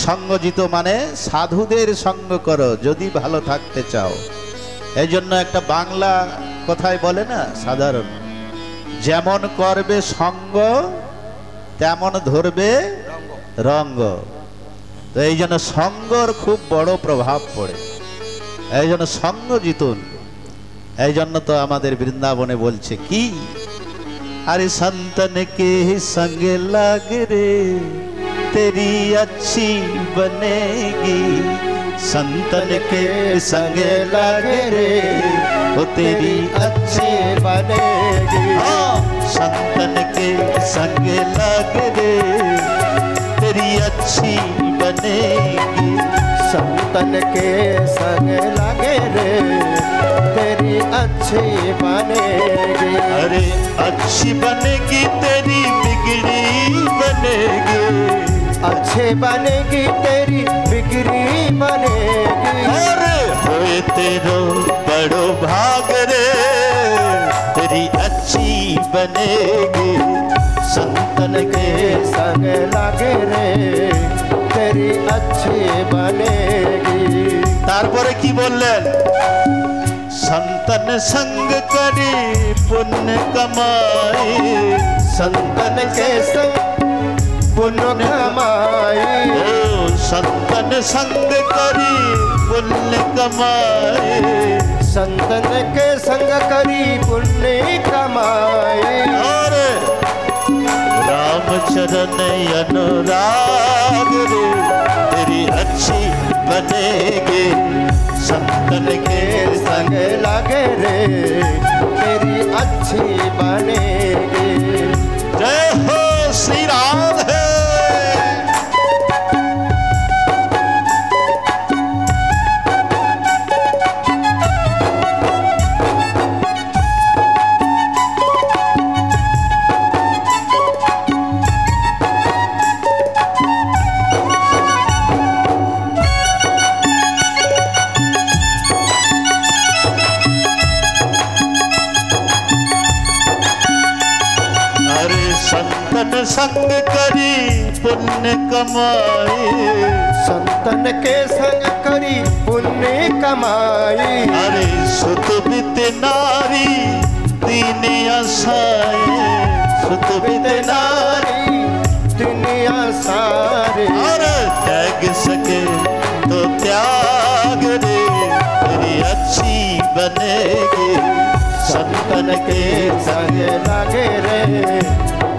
সঙ্গ জিত মানে সাধুদের সঙ্গ করো যদি ভালো থাকতে চাও। এই জন্য একটা বাংলা কথায় বলে না সাধারণ, যেমন করবে সঙ্গ তেমন ধরবে রঙ্গ। তো এই জন্য সঙ্গর খুব বড় প্রভাব পড়ে। এই জন্য সঙ্গ জিতুন। এই জন্য তো আমাদের বৃন্দাবনে বলছে কি अरे संतन के संग लग रे तेरी अच्छी बनेगी, संतन के संग लग रे वो तेरी अच्छी बनेगी। संतन के संग लग रे तेरी अच्छी बनेगी, संतन के संग लगे रे तेरी अच्छी बनेगी। अरे अच्छी बनेगी तेरी बिगड़ी बनेगी, अच्छे बनेगी तेरी बिगड़ी बनेगी। अरे होए तेरो बड़ो भाग रे तेरी अच्छी बनेगी, संतन के संग लगे रे तेरी अच्छी बनेगी। तारपरे की बोलें संतन संग करी पुण्य कमाई, संतन के संग पुण्य कमाई। संतन संग करी पुण्य कमाई, संतन के संग करी पुण्य कमाई। और राम चरण अनुराग रे तेरी अच्छी बनेगी, संतन के संग लगे रे तेरी अच्छी बनेगी। जय हो श्री राम है। संतन संग करी पुण्य कमाई, संतन के संग करी पुण्य कमाई। अरे सुत बित नारी दीन आसाए, सुत बित नारी दुनिया सारे। अरे त्याग सके तो त्याग रे तेरी अच्छी बनेगी, संतन के संग लगे रे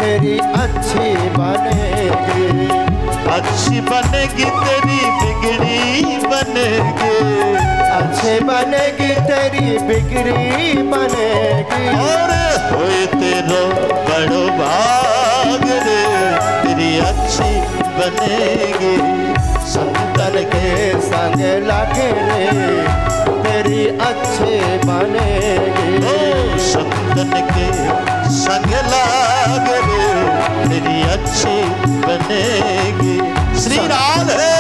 तेरी अच्छी बनेगी। अच्छी बनेगी तेरी बिगड़ी बनेगी, अच्छे बनेगी तेरी बिगड़ी बनेगी। और होए तेरो बड़ो भाग रे तेरी अच्छी बनेगी, संतन के संग लगे रे तेरी अच्छी बनेगी। संतन के संग लाग रे तेरी अच्छी बनेगी। श्री राम है।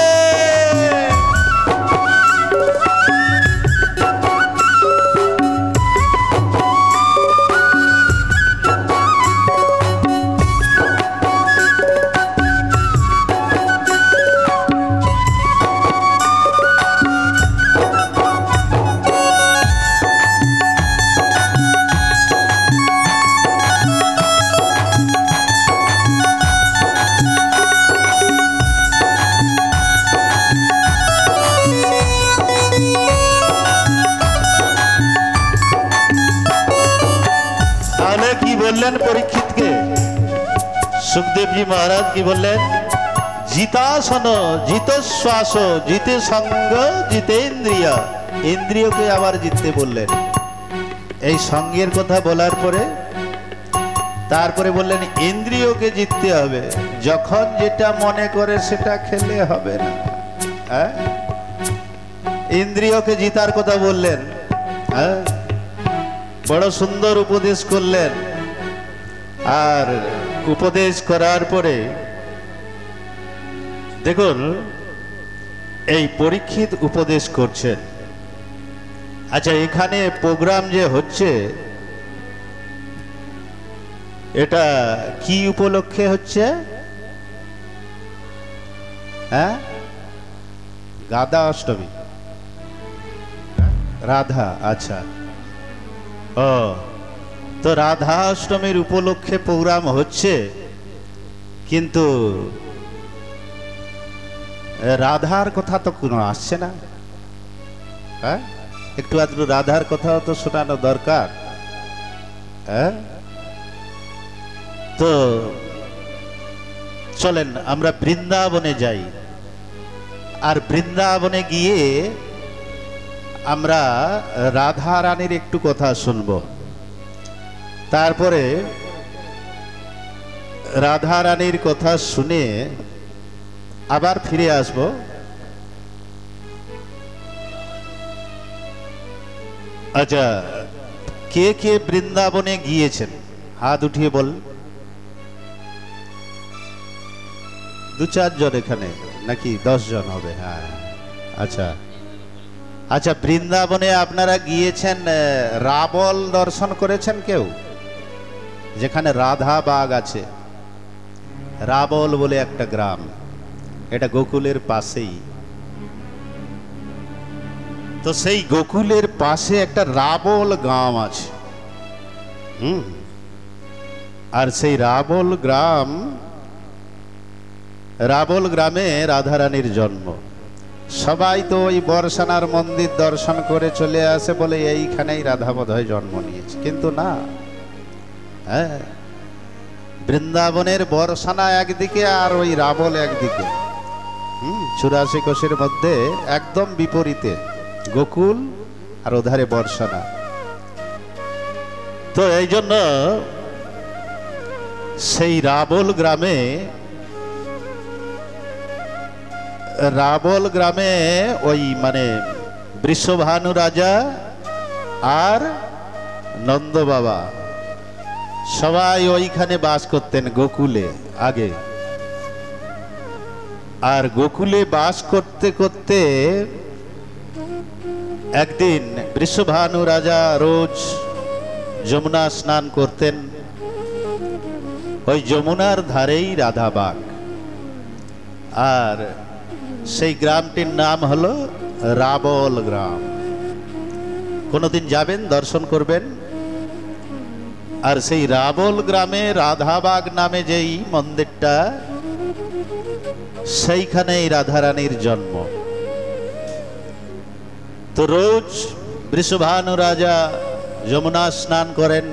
की बोलें परीक्षित के सुखदेव जी महाराज की बोलें जितासन जित श्वास जिते संग जितेन्द्रिय इंद्रिय के आबार जितते बोलें এই সঙ্গের কথা বলার পরে তারপরে বললেন ইন্দ্রিয়কে জিততে হবে যখন যেটা মনে করে সেটা খেলে হবে না হ্যাঁ ইন্দ্রিয়কে জিতার কথা বললেন হ্যাঁ বড় সুন্দর উপদেশ করলেন আর উপদেশ করার পরে দেখুন এই পরীক্ষিত উপদেশ করছেন আচ্ছা এখানে প্রোগ্রাম যে হচ্ছে এটা কি উপলক্ষে হচ্ছে হ্যাঁ গাদা অষ্টমী রাধা আচ্ছা ও তো রাধা অষ্টমীর উপলক্ষে প্রোগ্রাম হচ্ছে কিন্তু রাধার কথা তো কোনো আসছে না হ্যাঁ একটু আধটু রাধার কথাও তো শোনানো দরকার হ্যাঁ তো চলেন আমরা বৃন্দাবনে যাই, আর বৃন্দাবনে গিয়ে আমরা রাধা রানীর একটু কথা শুনব, তারপরে রাধা রানীর কথা শুনে আবার ফিরে আসব। আচ্ছা, কে কে বৃন্দাবনে গিয়েছেন হাত উঠিয়ে বল। 2-4 জন এখানে, নাকি 10 জন হবে? হ্যাঁ, আচ্ছা আচ্ছা। বৃন্দাবনে আপনারা গিয়েছেন, রাবল দর্শন করেছেন কেউ? যেখানে রাধা বাগ আছে, রাবল বলে একটা গ্রাম, এটা গোকুলের পাশেই। তো সেই গোকুলের পাশে একটা রাবল গ্রাম আছে। আর সেই রাবল গ্রামে রাধারানীর জন্ম। সবাই তো ওই বর্ষানার মন্দির দর্শন করে চলে আসে, বলে এইখানেই রাধা বোধহয় জন্ম নিয়েছে, কিন্তু না। হ্যাঁ, বৃন্দাবনের বর্ষানা একদিকে আর ওই রাবল একদিকে। 84 কোষের মধ্যে একদম বিপরীতে গোকুল আর ওধারে বর্ষানা। তো এই জন্য সেই রাবল গ্রামে ওই মানে বৃষভানু রাজা আর নন্দ বাবা সবাই ওইখানে বাস করতেন গোকুলে আগে। আর গোকুলে বাস করতে করতে একদিন বৃষভানু রাজা রোজ যমুনা স্নান করতেন। ওই যমুনার ধারেই রাধাবাগ, আর সেই গ্রামটির নাম হলো রাবল গ্রাম। কোনোদিন যাবেন, দর্শন করবেন। আর সেই রাবল গ্রামে রাধাবাগ নামে যেই মন্দিরটা, সেইখানেই রাধারানীর জন্ম। তো রোজ বৃষভানু রাজা যমুনা স্নান করেন,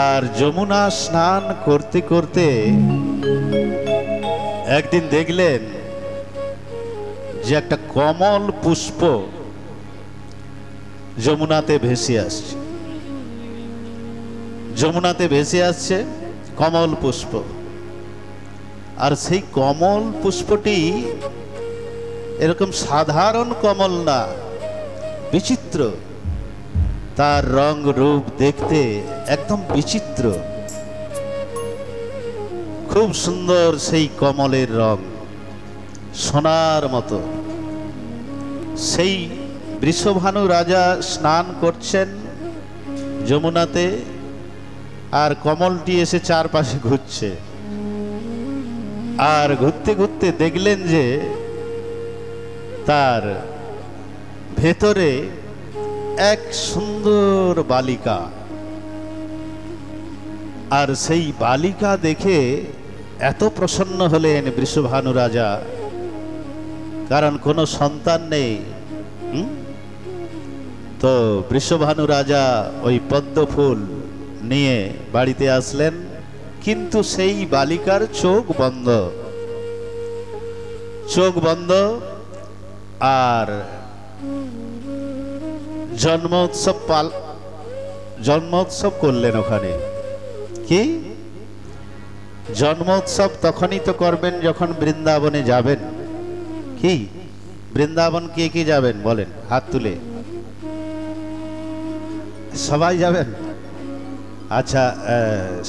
আর যমুনা স্নান করতে করতে একদিন দেখলেন যে একটা কমল পুষ্প যমুনাতে ভেসে আসছে। যমুনাতে ভেসে আসছে কমল পুষ্প। আর সেই কমল পুষ্পটি এরকম সাধারণ কমল না, বিচিত্র। তার রং রূপ দেখতে একদম বিচিত্র, খুব সুন্দর। সেই কমলের রং সোনার মতো। সেই বৃষভানু রাজা স্নান করছেন যমুনাতে, আর কমলটি এসে চারপাশে ঘুরছে। আর ঘুরতে ঘুরতে দেখলেন যে তার ভেতরে এক সুন্দর বালিকা। আর সেই বালিকা দেখে এত প্রসন্ন হলেন বৃষভানু রাজা, কারণ কোনো সন্তান নেই। তো বৃষভানু রাজা ওই পদ্ম ফুল নিয়ে বাড়িতে আসলেন, কিন্তু সেই বালিকার চোখ বন্ধ। আর জন্মোৎসব করলেন ওখানে। কি জন্মোৎসব তখনই তো করবেন যখন বৃন্দাবনে যাবেন। কি বৃন্দাবন কে কি যাবেন বলেন, হাত তুলে। সবাই যাবেন? আচ্ছা,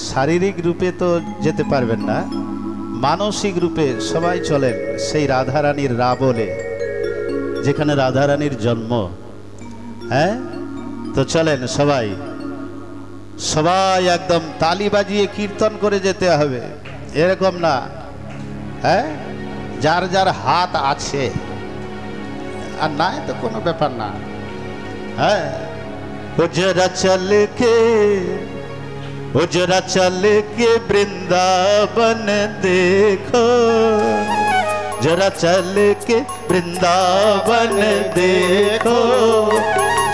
শারীরিক রূপে তো যেতে পারবেন না, মানসিক রূপে সবাই চলেন সেই রাধারানীর রাবলে, যেখানে রাধারানীর জন্ম। হ্যাঁ, তো চলেন সবাই একদম তালি বাজিয়ে কীর্তন করে যেতে হবে, এরকম না। হ্যাঁ, যার যার হাত আছে, আর নাই তো কোনো ব্যাপার না। হ্যাঁ, ও जरा चल के वृंदावन देखो, जरा चल के वृंदावन देखो,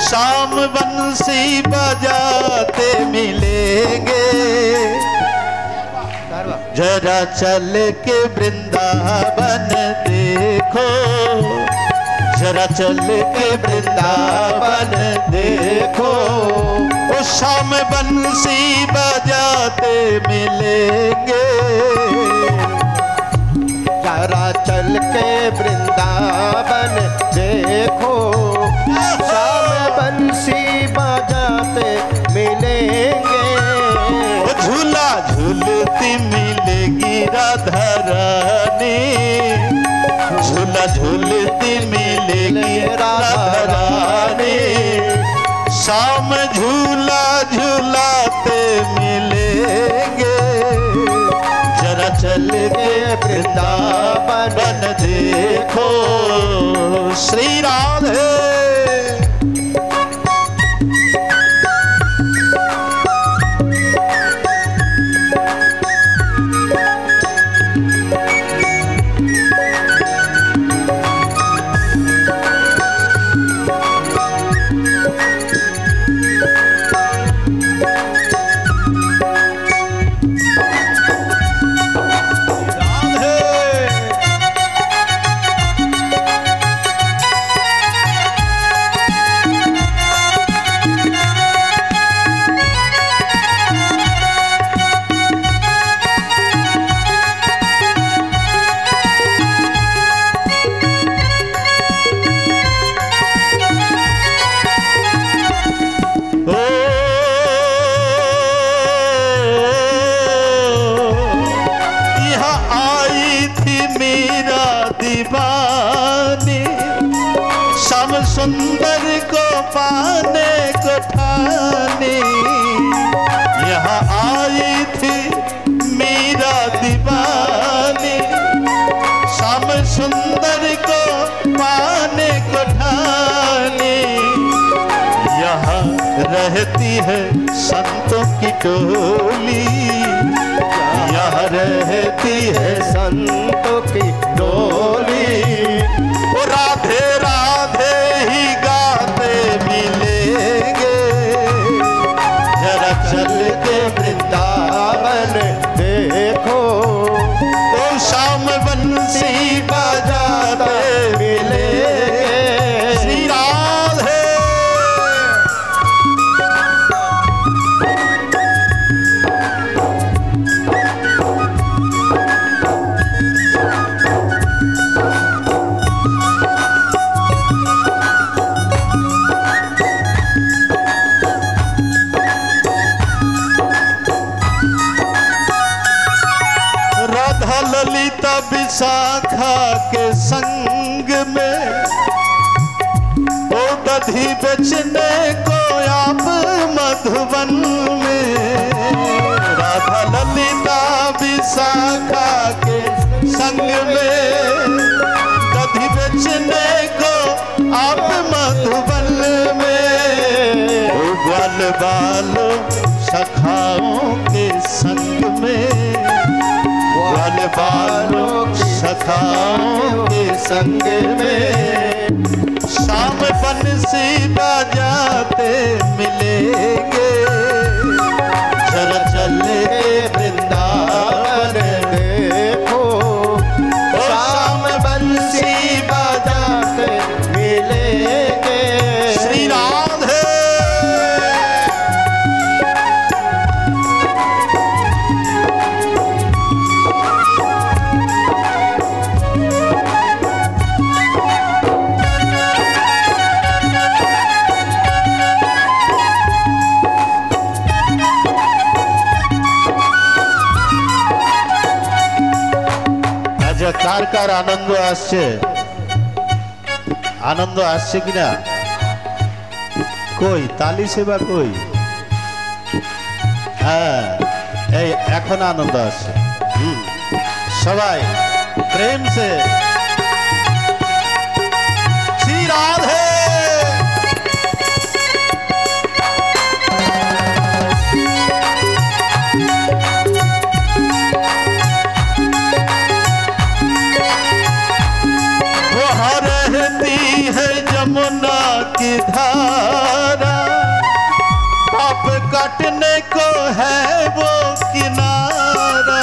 शाम बंसी बजाते मिलेंगे जरा चल के वृंदावन देखो, जरा चल के वृंदावन देखो, वो शाम बंसी बजाते मिलेंगे। जरा चल के वृंदावन देखो, शाम बंसी बजाते मिलेंगे। झूला झूलती मिलेगी राधा रानी, झूला झूलती मिलेगी राधा रानी, शाम झूला झूलाते मिलेंगे। जरा चल के वृंदावन देखो। श्री राधे। सुंदर को पाने को ठाने, यहाँ आई थी मीरा दीवानी। श्याम सुंदर को पाने को ठाने, यहाँ रहती है संतों की टोली, यहाँ रहती है संतों की टोली। ओ राधे राधे ही गाते मिलेंगे। जरा चल के वृंदावन देखो, तो शाम बंसी बजाते मिलेंगे। श्री राधे। ललिता विशाखा के संग में, ओ दधी बेचने को आप मधुबन में। राधा ललिता विशाखा के संग में, दधी बेचने को आप मधुबन में। ओ ग्वाल बालों सखाओं के संग में, ग्वाल बालों सखाओं के संग में, शाम बंसी बजाते मिलेंगे। जरा चल के वृंदावन देखो, शाम बंसी बजाते मिलेंगे। श्री राधे। কার কার আনন্দ আসছে? আনন্দ আসছে কিনা? কই তালি সেবা কই? হ্যাঁ, এই এখন আনন্দ আসছে। সবাই প্রেম সে শ্রী রাধে। है यमुना की धारा, पाप काटने को है वो किनारा।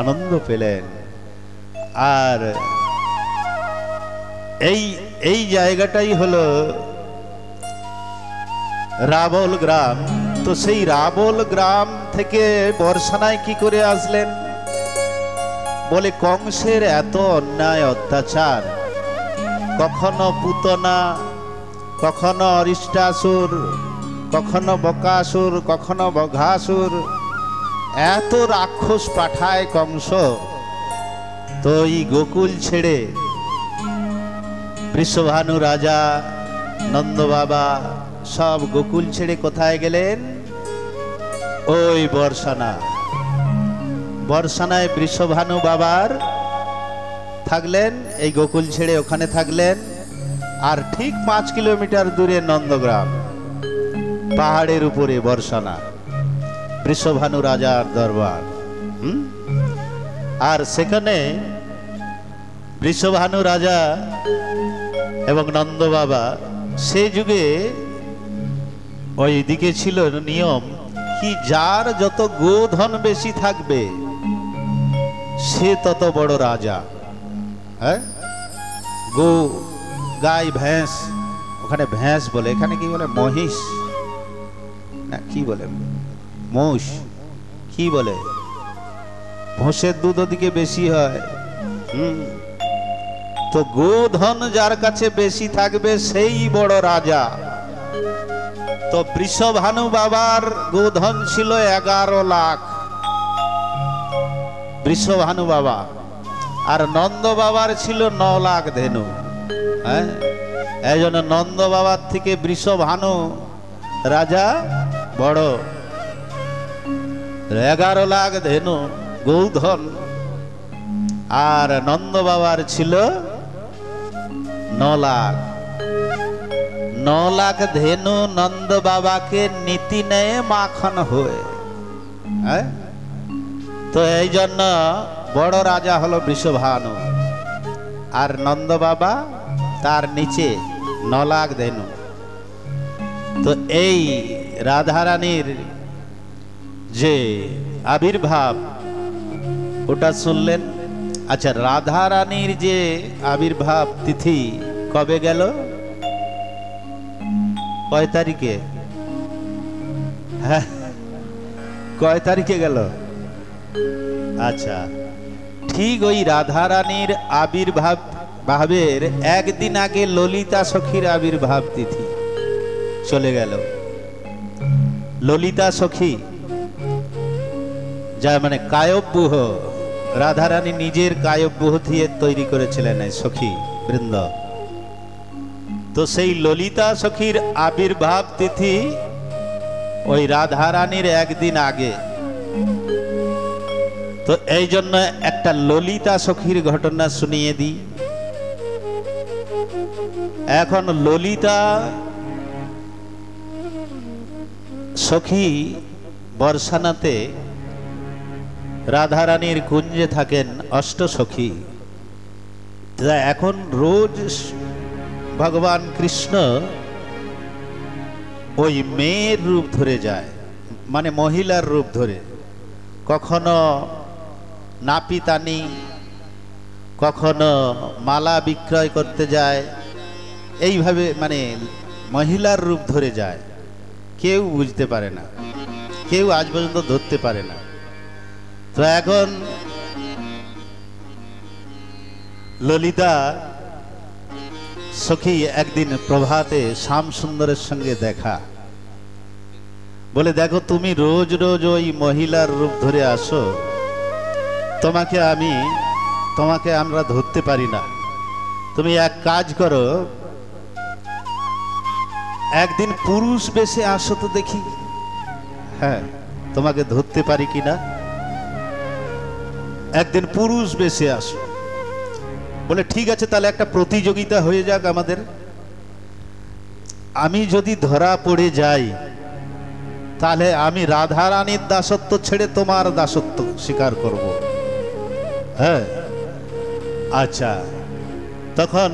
আনন্দ পেলেন। আর এই জায়গাটাই হলো রাবল গ্রাম। তো সেই রাবল গ্রাম থেকে বর্ষানায় কি করে আসলেন? বলে কংসের এত অন্যায় অত্যাচার, কখনো পুতনা, কখনো অরিষ্টাসুর, কখনো বকাসুর, কখনো বঘাসুর, এত রাক্ষস পাঠায় কংস। তো এই গোকুল ছেড়ে বৃষভানু রাজা, নন্দ বাবা সব গোকুল ছেড়ে কোথায় গেলেন? ওই বর্ষানা। বর্ষানায় বৃষভানু বাবার থাকলেন, এই গোকুল ছেড়ে ওখানে থাকলেন। আর ঠিক 5 কিলোমিটার দূরে নন্দগ্রাম, পাহাড়ের উপরে বর্ষানা, বৃষভানু রাজার দরবার। আর সেখানে বৃষভানু রাজা এবং নন্দ বাবা, সে যুগে ওই দিকে ছিল নিয়ম কি, যার যত গোধন বেশি থাকবে সে তত বড় রাজা। হ্যাঁ, গো, গাই, ভেঁস, ওখানে ভেঁস বলে, এখানে কি বলে? মহিষ না কি বলে? মোষ কি বলে? ভোঁসের দুধ ওদিকে বেশি হয়। তো গোধন যার কাছে বেশি থাকবে সেই বড় রাজা। তো বৃষভানু বাবার গোধন ছিল 11 লাখ, বৃষভানু বাবা। আর নন্দ বাবার ছিল 9 লাখ ধেনু। হ্যাঁ, এই জন্য নন্দ বাবার থেকে বৃষভানু রাজা বড়। 11 লাখ ধেনু গোধন। আর নন্দ বাবার ছিল 9 লাখ। 9 লাখ ধেনু নন্দ বাবাকে নীতি নেয় মাখন হয়ে। হ্যাঁ, তো এই জন্য বড় রাজা হলো বৃষভানু। আর নন্দ বাবা তার নিচে 9 লাখ ধেনু। তো এই রাধারানীর যে আবির্ভাব ওটা শুনলেন। আচ্ছা, রাধারানীর যে আবির্ভাব তিথি কবে গেল? কয় তারিখে? হ্যাঁ, কয় তারিখে গেল? আচ্ছা, ঠিক ওই রাধারানীর আবির্ভাব ভাবের একদিন আগে ললিতা সখীর আবির্ভাব তিথি চলে গেল। ললিতা সখী যা মানে কায়ব্যূহ, রাধারানী নিজের কায়ব্যূহ দিয়ে তৈরি করেছিলেন সখী বৃন্দ। তো সেই ললিতা সখীর আবির্ভাব তিথি ওই রাধারানীর একদিন আগে। তো এই জন্য একটা ললিতা সখীর ঘটনা শুনিয়ে দিই। এখন ললিতা সখী বর্ষানাতে রাধারানীর কুঞ্জে থাকেন অষ্টসখী। এখন রোজ ভগবান কৃষ্ণ ওই মেয়ের রূপ ধরে যায়, মানে মহিলার রূপ ধরে। কখনো নাপিতানি, কখনো মালা বিক্রয় করতে যায়, এইভাবে মানে মহিলার রূপ ধরে যায়। কেউ বুঝতে পারে না, কেউ আজ পর্যন্ত ধরতে পারে না। তো এখন ললিতা সখী একদিন প্রভাতে শ্যাম সুন্দরের সঙ্গে দেখা। বলে, দেখো তুমি রোজ রোজ ওই মহিলার রূপ ধরে আসো, তোমাকে আমরা ধরতে পারি না। তুমি এক কাজ করো, একদিন পুরুষ বেশে আসো তো দেখি, হ্যাঁ তোমাকে ধরতে পারি কিনা। একদিন পুরুষ বেশে আসো। বলে ঠিক আছে, তাহলে একটা প্রতিযোগিতা হয়ে যাক আমাদের। আমি যদি ধরা পড়ে যাই তাহলে আমি রাধারানীর দাসত্ব ছেড়ে তোমার দাসত্ব স্বীকার করব। হ্যাঁ, আচ্ছা। তখন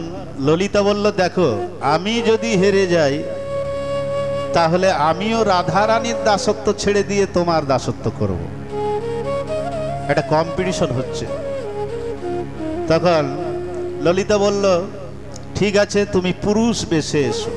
ললিতা বলল, দেখো আমি যদি হেরে যাই তাহলে আমিও রাধারানীর দাসত্ব ছেড়ে দিয়ে তোমার দাসত্ব করব। একটা কম্পিটিশন হচ্ছে। তখন ললিতা বলল, ঠিক আছে তুমি পুরুষ বেশে এসো।